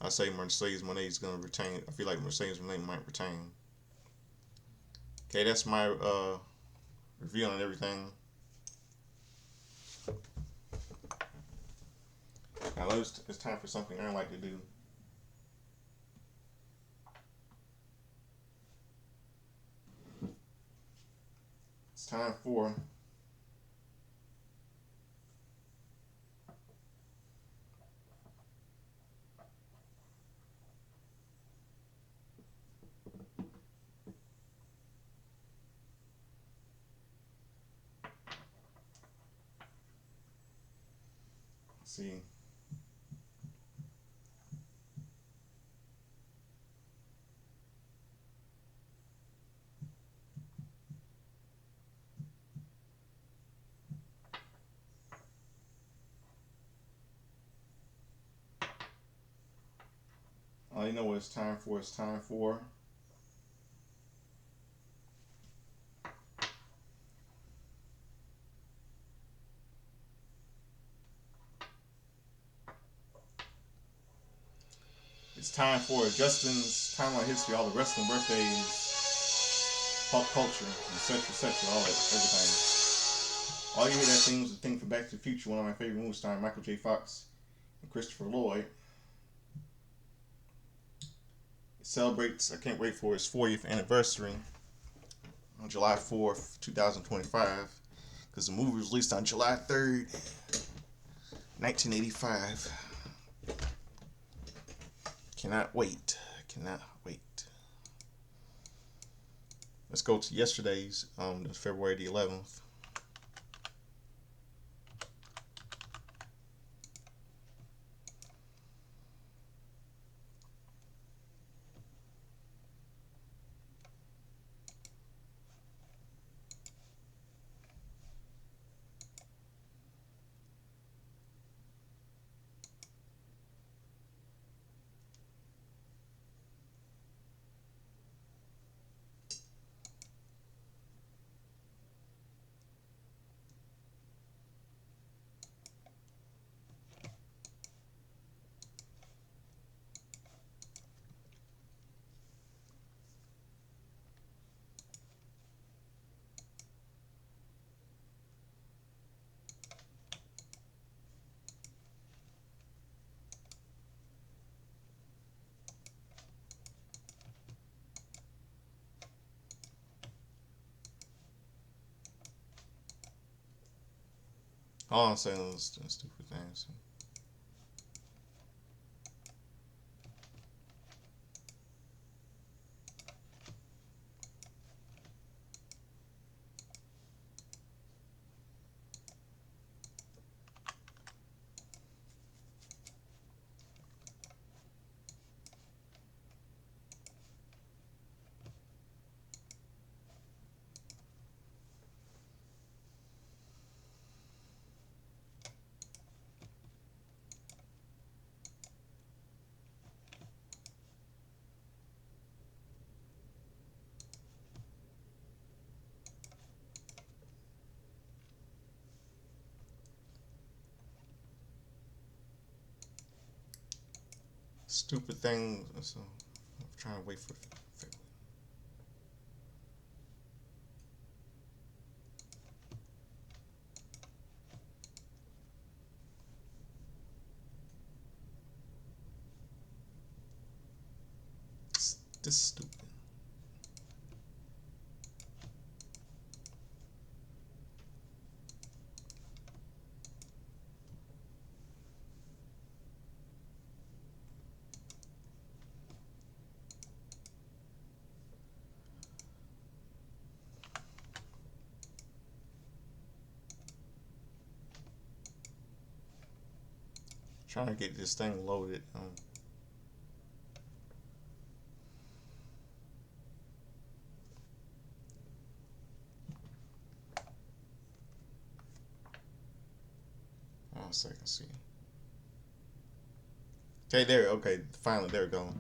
I say Mercedes Moné is gonna retain. I feel like Mercedes Moné might retain. Okay, that's my review on everything. Now it's time for something I like to do. It's time for see. All you know what it's time for. It's time for Justin's timeline history, all the wrestling birthdays, pop culture, etc., all that, everything. All you hear that thing was the thing for Back to the Future, one of my favorite movies starring Michael J. Fox and Christopher Lloyd. It celebrates, I can't wait for its 40th anniversary on July 4th, 2025, because the movie was released on July 3rd, 1985. Cannot wait. Let's go to yesterday's, February the 11th. All I'm saying is stupid things. Stupid things. So I'm trying to wait for. This stupid. Trying to get this thing loaded. 1 second. See. Okay, there. Okay, finally, there we go.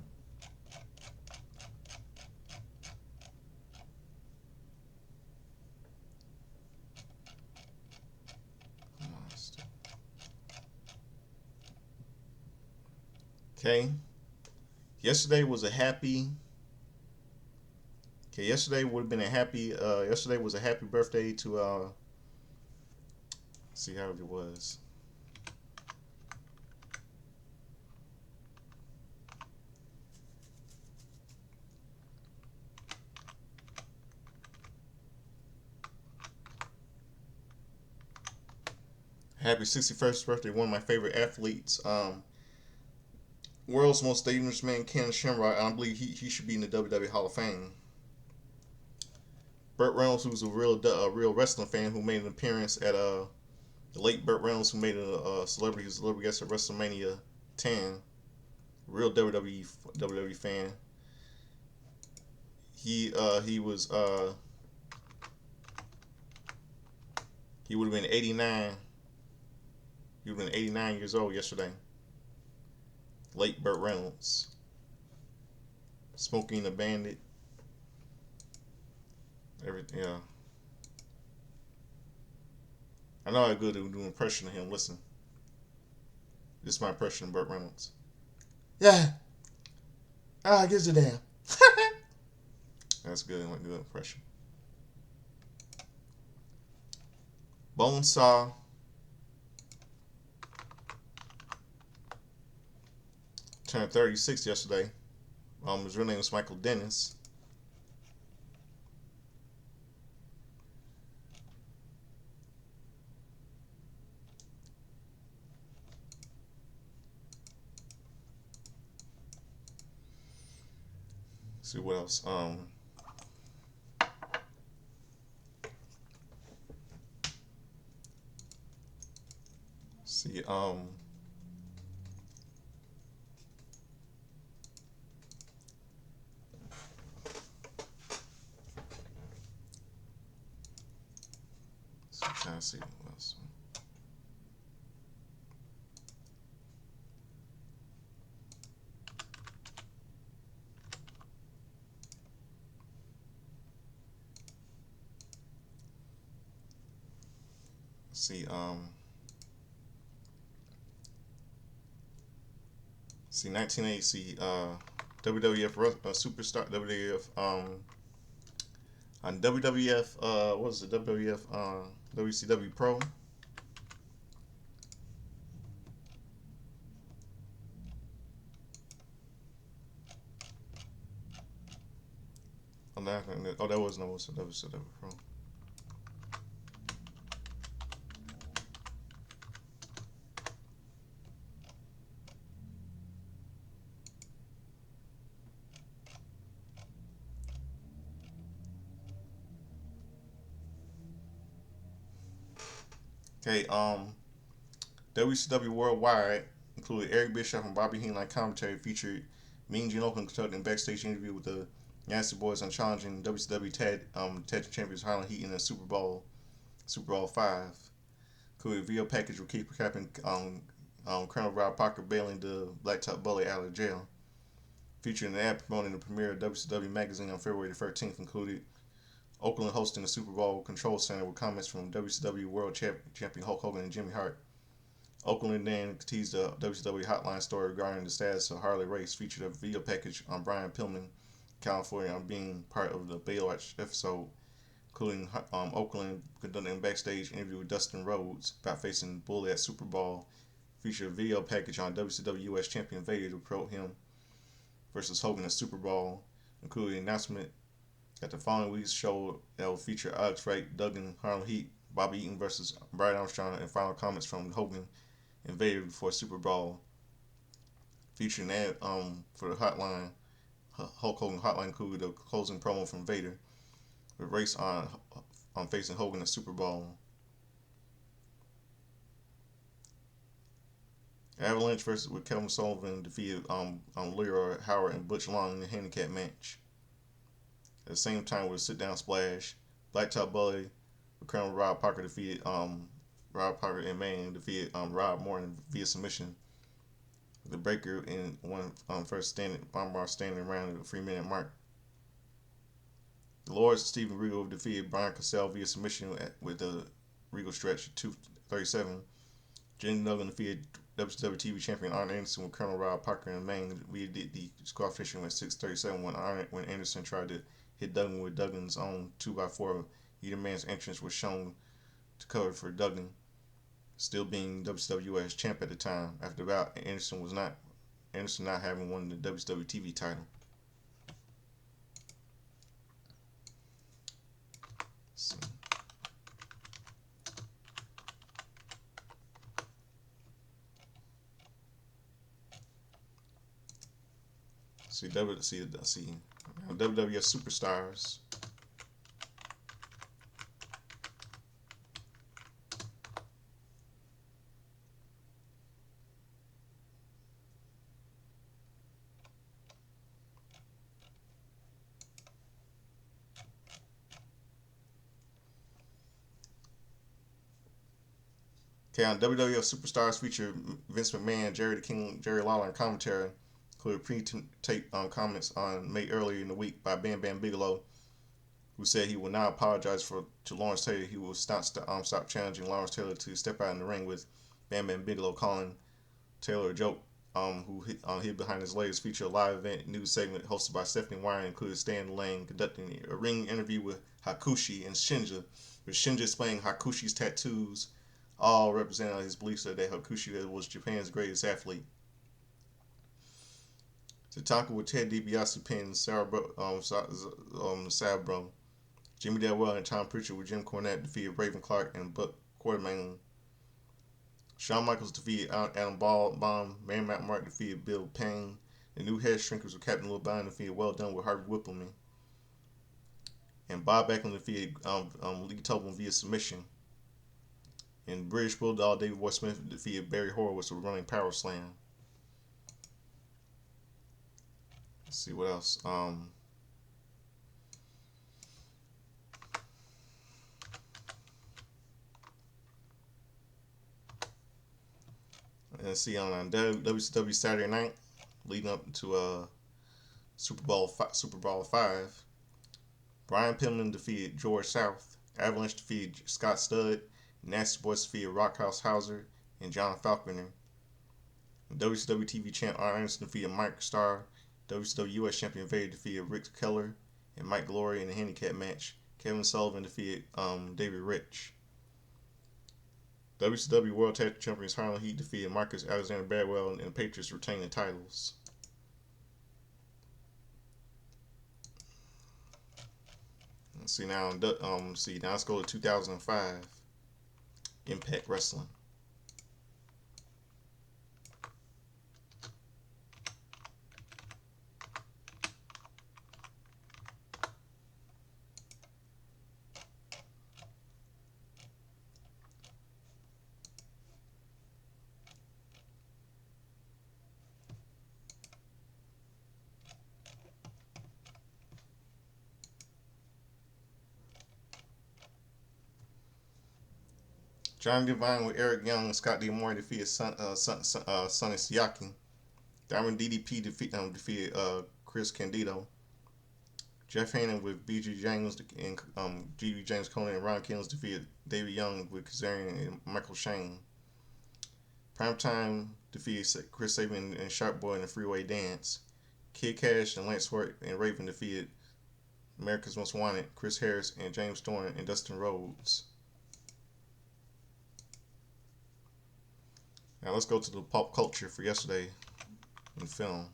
Come on. Okay. Yesterday was a happy. Okay, yesterday would have been a happy. Yesterday was a happy birthday to. See how it was. Happy 61st birthday, one of my favorite athletes. World's most dangerous man, Ken Shamrock. I believe he should be in the WWE Hall of Fame. Burt Reynolds, who's a real wrestling fan, who made an appearance at the late Burt Reynolds, who made a celebrity guest at WrestleMania 10. Real WWE fan. He was he would have been 89. He would have been 89 years old yesterday. Late Burt Reynolds. Smoking the Bandit. Everything. Yeah. I know how good to do an impression of him. Listen, this is my impression of Burt Reynolds. Yeah. Ah, gives a damn. That's good. Good impression. Bonesaw turned 36 yesterday. His real name is Michael Dennis. Let's see what else. Yeah, so I'm trying to see what else. See, see, 1980. See, WWF Superstar WWF on WWF what was it WWF WCW Pro. Oh, that was no WCW Pro. Okay, WCW Worldwide included Eric Bischoff and Bobby Heenan commentary, featured Mean Gene Okerlund conducting a backstage interview with the Nasty Boys on challenging WCW Tag Champions Harlan Heat in the Super Bowl Five. Included a video package with Keith Cap and Colonel Rob Parker bailing the Blacktop Bully out of jail. Featuring an ad promoting the premiere of WCW magazine on February 13th, included Oakland hosting the Super Bowl Control Center with comments from WCW World Champion Hulk Hogan and Jimmy Hart. Oakland then teased the WCW hotline story regarding the status of Harley Race, featured a video package on Brian Pillman, California, on being part of the Baywatch episode, including Oakland conducting a backstage interview with Dustin Rhodes about facing Bully at Super Bowl. Featured a video package on WCW US Champion Vader to promote him versus Hogan at Super Bowl, including an announcement that the following week's show that will feature Alex Wright, Duggan, Harlem Heat, Bobby Eaton versus Brian Armstrong, and final comments from Hogan and Vader before Super Bowl. Featuring that for the hotline, Hulk Hogan hotline included a closing promo from Vader with Race on facing Hogan at Super Bowl. Avalanche versus with Kevin Sullivan defeated Leroy Howard and Butch Long in a handicap match. At the same time, with a sit-down splash, Blacktop Bully with Colonel Rob Parker defeated Rob Parker and Maine defeated Rob Morton via submission. The breaker in one first standing armbar standing around at the 3-minute mark. The Lords Steven Regal defeated Brian Cassell via submission with the Regal stretch at 2:37. Jenny Duggan defeated WCW TV champion Arn Anderson with Colonel Rob Parker and Maine via the disqualification at 6:37 when Anderson tried to hit Duggan with Duggan's own 2x4. Either man's entrance was shown to cover for Duggan, still being WCW US champ at the time. After the bout, Anderson not having won the WCW TV title. So, see WWF Superstars. Okay, on WWF Superstars featured Vince McMahon, Jerry the King, Jerry Lawler in commentary, included pre-tape comments made earlier in the week by Bam Bam Bigelow, who said he will now apologize to Lawrence Taylor. He will stop challenging Lawrence Taylor to step out in the ring, with Bam Bam Bigelow calling Taylor a joke. Who hid behind his latest feature live event news segment hosted by Stephanie Wire, included Stan Lane conducting a ring interview with Hakushi and Shinja, with Shinja explaining Hakushi's tattoos all represented his beliefs that Hakushi was Japan's greatest athlete. Tatanka with Ted DiBiase pinned Sabro. Jimmy Delwell and Tom Pritchard with Jim Cornette defeated Raven Clark and Buck Quartermain. Shawn Michaels defeated Adam Bomb. Mary Matt Mark defeated Bill Payne. The new head shrinkers with Captain Lil Bond defeated Well Done with Harvey Whippleman. And Bob Backlund defeated Lee Tobin via submission. And British Bulldog Davey Boy Smith defeated Barry Horowitz with a running power slam. Let's see what else. And see on WCW Saturday Night, leading up to Super Bowl Five, Brian Pillman defeated George South. Avalanche defeated Scott Studd. Nasty Boys defeated Rockhouse Hauser and John Falconer. WCW TV champ Arn Anderson defeated Mike Starr. WCW US champion Vader defeated Rick Keller and Mike Glory in a handicap match. Kevin Sullivan defeated David Rich. WCW World Tag Champions Harlan Heat defeated Marcus Alexander Bagwell, and the Patriots retained the titles. Let's see now. Now let's go to 2005 Impact Wrestling. Johnny Devine with Eric Young and Scott D'Amore defeated Sonny Siaki. Diamond DDP defeated Chris Candido. Jeff Hannon with BG James and GB James Conan and Ron Killings defeated David Young with Kazarian and Michael Shane. Primetime defeated Chris Sabin and Sharp Boy in the Freeway Dance. Kid Cash and Lance Hort and Raven defeated America's Most Wanted, Chris Harris and James Storm and Dustin Rhodes. Now let's go to the pop culture for yesterday in film.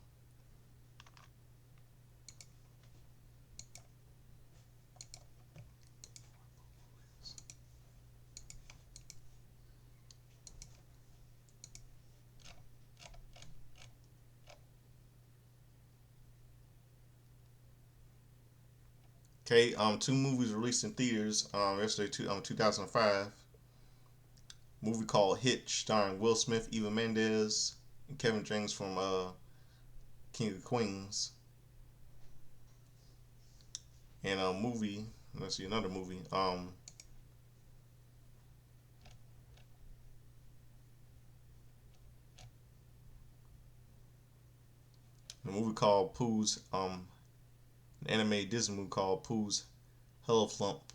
Okay, two movies released in theaters yesterday, 2005. Movie called Hitch, starring Will Smith, Eva Mendes, and Kevin James from King of Queens. And a movie, let's see, another movie. A movie called Pooh's, an animated Disney movie called Pooh's Hello Flump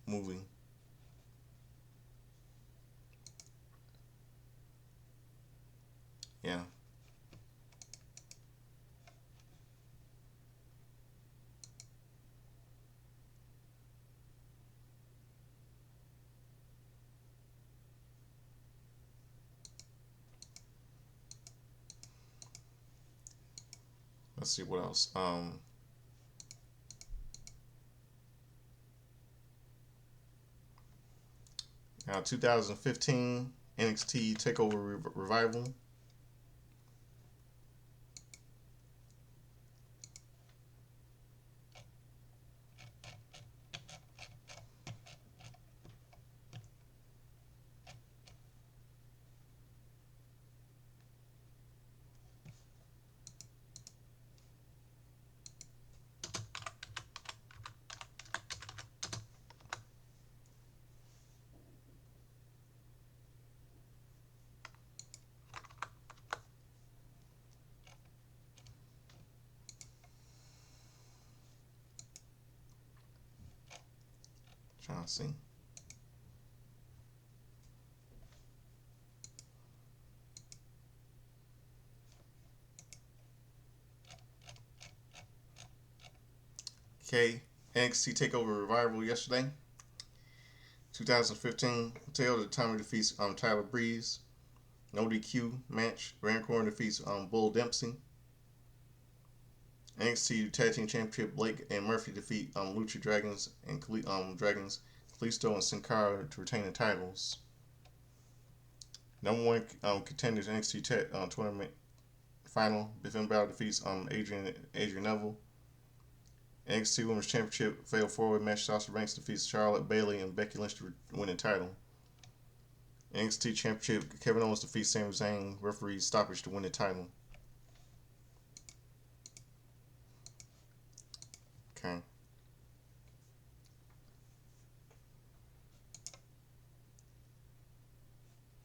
movie. Yeah. Let's see what else. Now 2015 NXT Takeover Revival. Trying to see. Okay, NXT Takeover Revival yesterday. 2015. Tail the Tommy defeats Tyler Breeze. No DQ match. Grand Corbin defeats Bull Dempsey. NXT Tag Team Championship Blake and Murphy defeat Lucha Dragons and Dragons Kalisto and Sin Cara to retain the titles. Number one contenders NXT tournament final. Finn Balor defeats Adrian Neville. NXT Women's Championship Fatal 4-Way match. Sasha Banks defeats Charlotte, Bayley, and Becky Lynch to win the title. NXT Championship. Kevin Owens defeats Sami Zayn. Referee stoppage to win the title. Okay.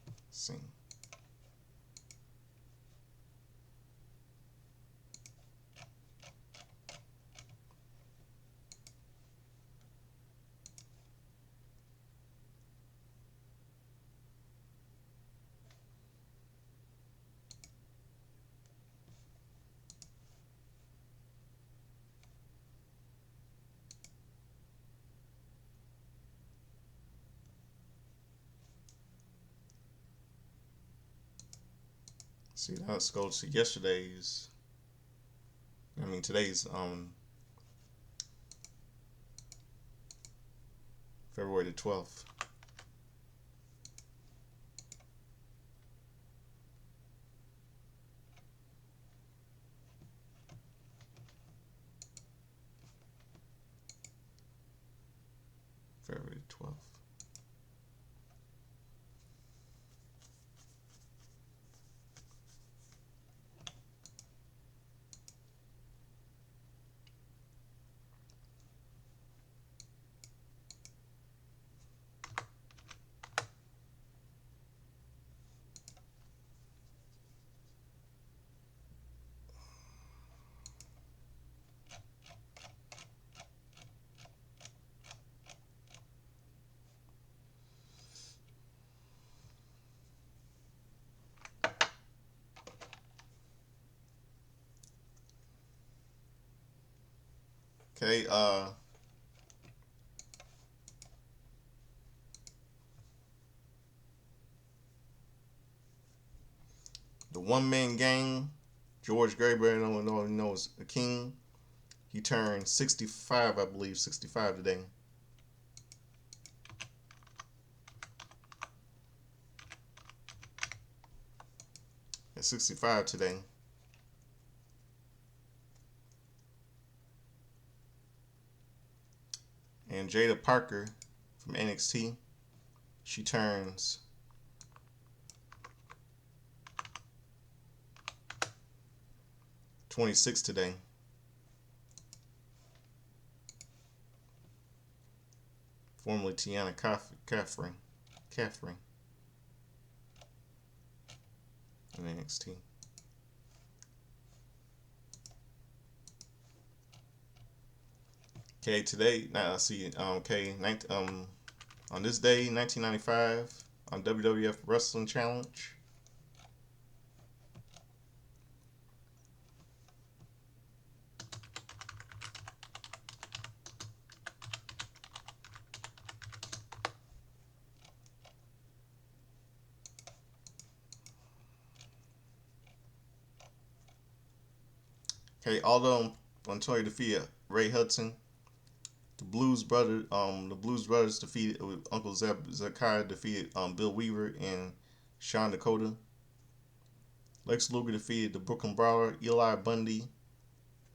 Let's see. See, let's go to yesterday's. Today's February the 12th. February the 12th. Okay, the one man gang, George Gabriel, known as the King. He turned 65, I believe, 65 today. At 65 today. And Jada Parker from NXT, she turns 26 today. Formerly Tiana Catherine in NXT. Okay, today, now I see, on this day, 1995, on WWF Wrestling Challenge. Okay, although Montoya defeated Ray Hudson, the Blues Brothers defeated Uncle Zekiah defeated Bill Weaver and Sean Dakota. Lex Luger defeated the Brooklyn Brawler, Eli Bundy.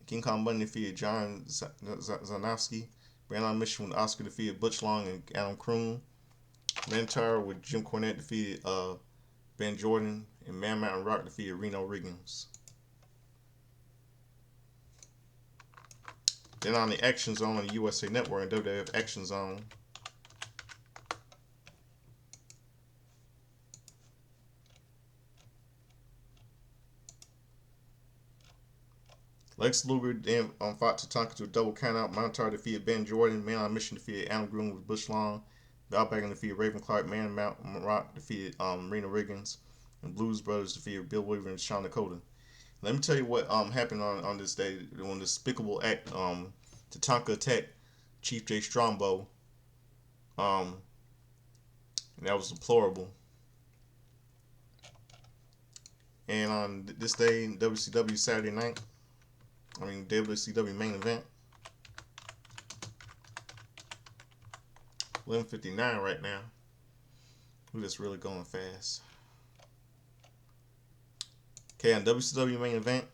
King Kong Bundy defeated John Zanowski. Brandon Mission with Oscar defeated Butch Long and Adam Kroon. Mantar with Jim Cornette defeated Ben Jordan, and Man Mountain Rock defeated Reno Riggins. Then on the Action Zone on the USA Network and WWF Action Zone, Lex Luger then fought Tatanka to a double countout. Mantar defeated Ben Jordan. Man on Mission defeated Adam Groom with Bush Long. Valbagan defeated Raven Clark. Man Mountain Rock defeated Reno Riggins. And Blues Brothers defeated Bill Weaver and Sean Dakota. Let me tell you what happened on this day when despicable act Tatanka attacked Chief J Strongbow. And that was deplorable. And on this day, WCW Saturday night, WCW main event, 11:59 right now. We're just really going fast. Okay, on WCW main event,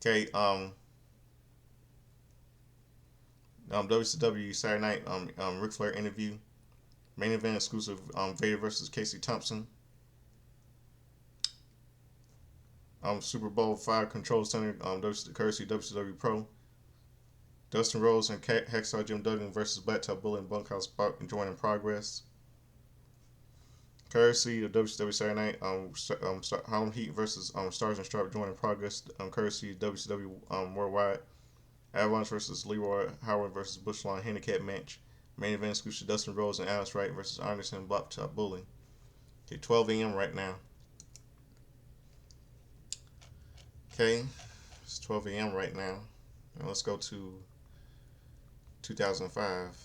Okay. WCW Saturday Night. Ric Flair interview. Main event exclusive. Vader versus Casey Thompson. Super Bowl 5 Control Center. Courtesy WCW Pro. Dustin Rhodes and Hacksaw Jim Duggan versus Blacktop Bullet and Bunkhouse Buck join in progress. Courtesy of WCW Saturday Night, Harlem Heat versus Stars and Stripes join in progress. Courtesy of WCW Worldwide. Avalanche versus Leroy Howard versus Bushline handicap match. Main event exclusive Dustin Rhodes and Alex Wright versus Anderson and Blacktop Bully. Okay, 12 a.m. right now. Okay, it's 12 a.m. right now. Now let's go to 2005.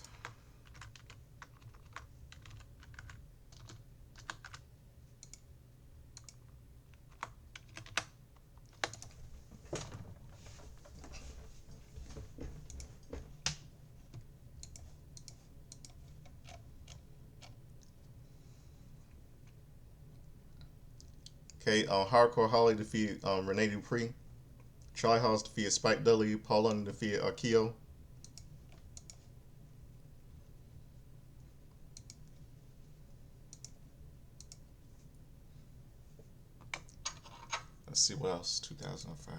Okay, Hardcore Holly defeated Rene Dupree. Charlie Haas defeated Spike Dudley. Paul London defeated Akio. Let's see what else. 2005.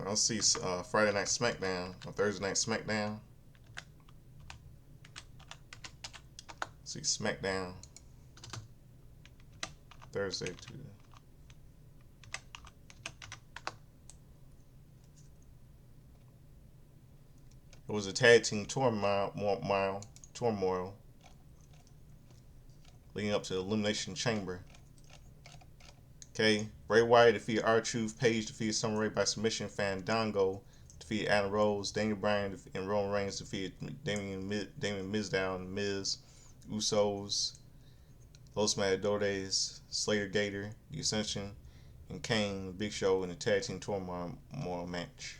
Let's see Friday Night SmackDown or Thursday Night SmackDown. Let's see SmackDown Thursday too. It was a tag team turmoil leading up to the Elimination Chamber. Okay, Bray Wyatt defeated R-Truth. Paige defeated Summer Rae by submission. Fandango defeated Adam Rose. Daniel Bryan and Roman Reigns defeated Damien Mizdow and Miz. Usos, Los Matadores, Slater Gator, The Ascension, and Kane, Big Show in the tag team turmoil match.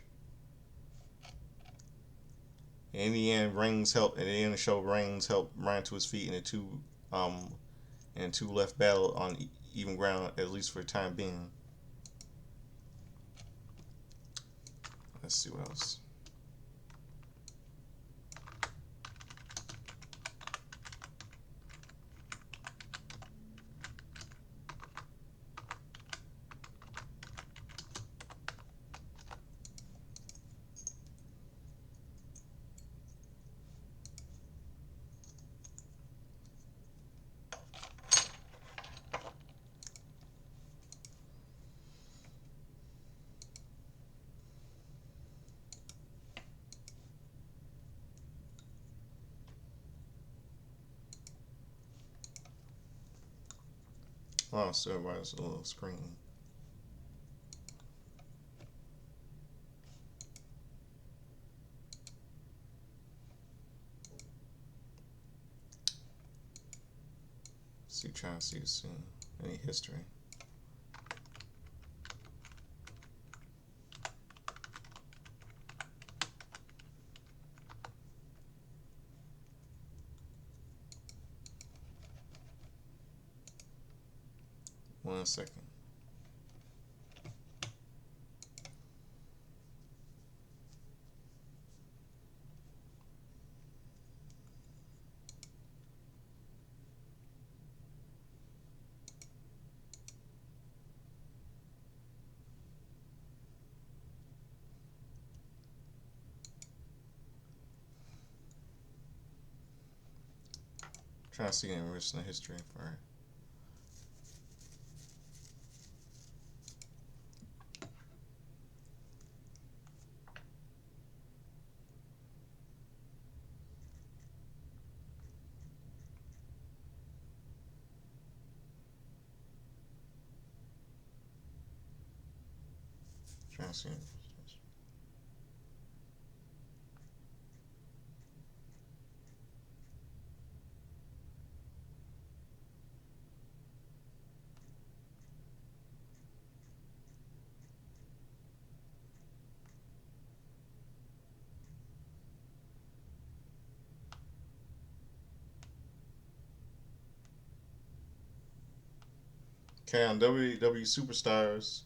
In the end, Reigns helped. At the end of the show, Reigns helped Bryan to his feet in a two left battle on even ground, at least for the time being. Let's see what else. Oh, so everybody's a little screen. See, trying to see any history. One second. Trying to see any recent history for it. Trying to see any recent history. Okay, on WWE Superstars.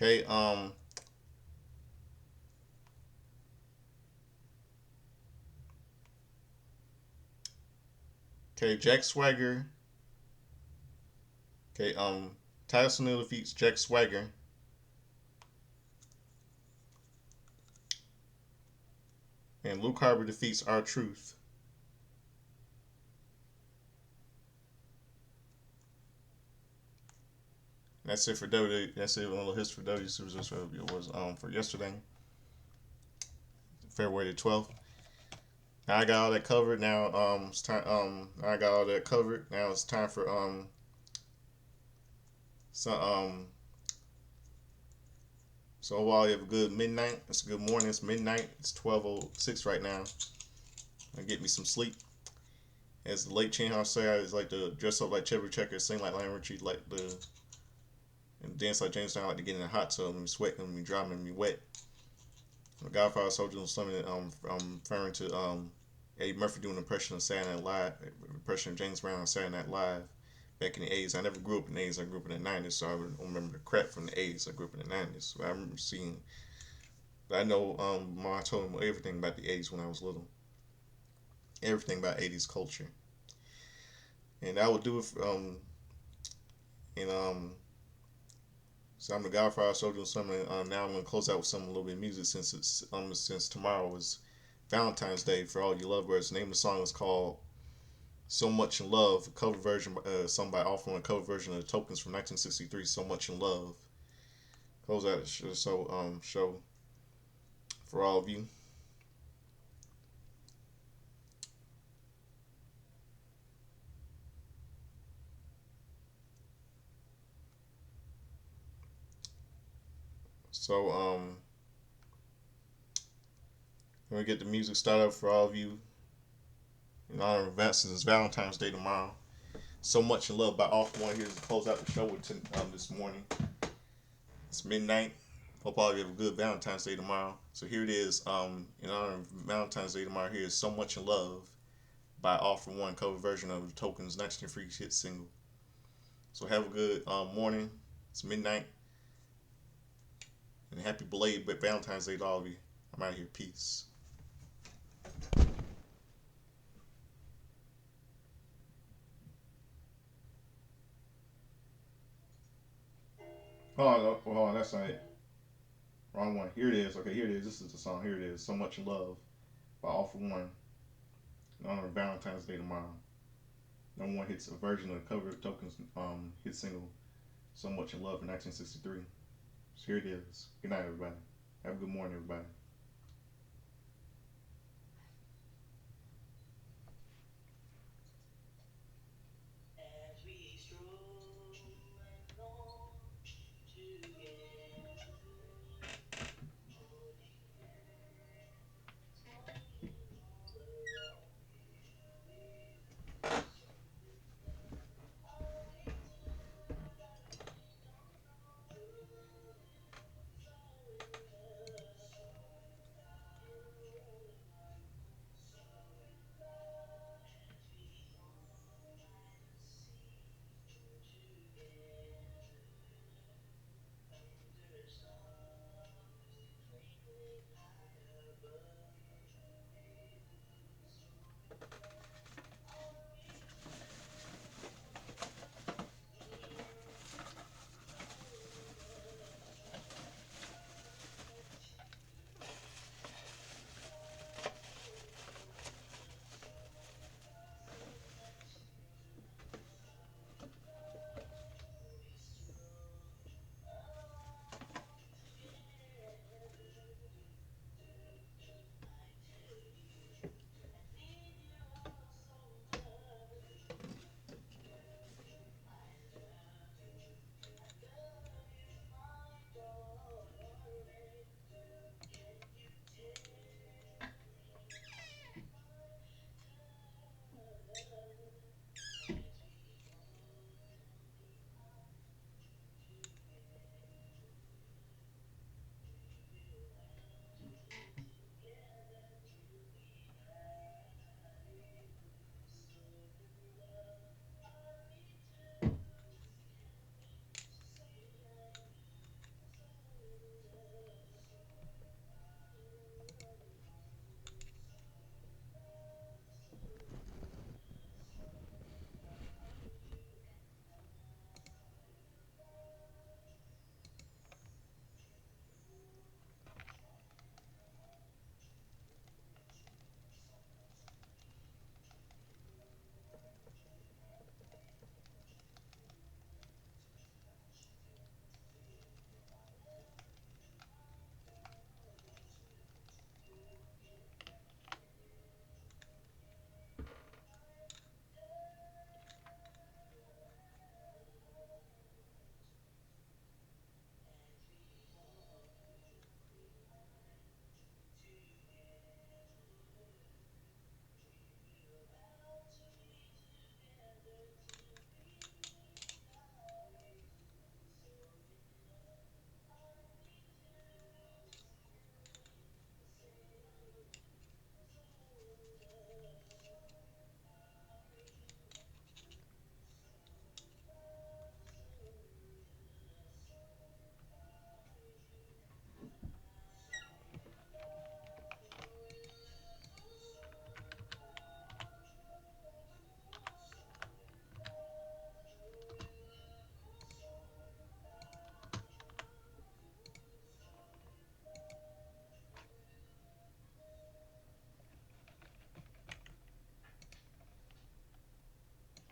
Okay, okay, Jack Swagger. Okay, Tyson Hill defeats Jack Swagger, and Luke Harper defeats R Truth. That's it for W. That's it. A little history for W. It was for yesterday, February the 12th. Now I got all that covered. Now it's time. I got all that covered. Now it's time for so so while you have a good midnight. It's a good morning. It's midnight. It's 12:06 right now. I get me some sleep. As the late Chin House say, I just like to dress up like Chevy Checker, sing like Lionel Richie, like the and dance like James Brown. I like to get in the hot tub and sweat and me dry and me wet. The Godfather Soldier was something that I'm referring to Eddie Murphy doing an impression of Saturday Night Live, impression of James Brown on Saturday Night Live back in the 80s. I never grew up in the 80s. I grew up in the 90s, so I don't remember the crap from the 80s. I grew up in the 90s. So I remember seeing. I know Ma told me everything about the 80s when I was little. Everything about 80s culture, and I would do it. And So I'm the Godfather Soldier. Something. Now I'm gonna close out with something a little bit of music since tomorrow is Valentine's Day for all you lovebirds. The name of the song is called "So Much in Love," a cover version, sung by Off on a cover version of the Tokens from 1963. "So Much in Love." Close out the show for all of you. So we're gonna get the music started up for all of you. In honor of since it's Valentine's Day tomorrow. "So Much in Love" by Off One here to close out the show with this morning. It's midnight. Hope all of you have a good Valentine's Day tomorrow. So here it is. In honor of Valentine's Day tomorrow, here is "So Much in Love" by All for One, cover version of the Tokens' 1993 hit single. So have a good morning. It's midnight. And happy belated Valentine's Day to all of you. I'm out of here. Peace. Hold on. That's not it. Wrong one. Here it is. Okay, here it is. This is the song. Here it is. "So Much in Love" by All for One. In honor of Valentine's Day tomorrow. Number one hits a version of the cover of Tokens hit single "So Much in Love" in 1963. So here it is. Good night, everybody. Have a good morning, everybody.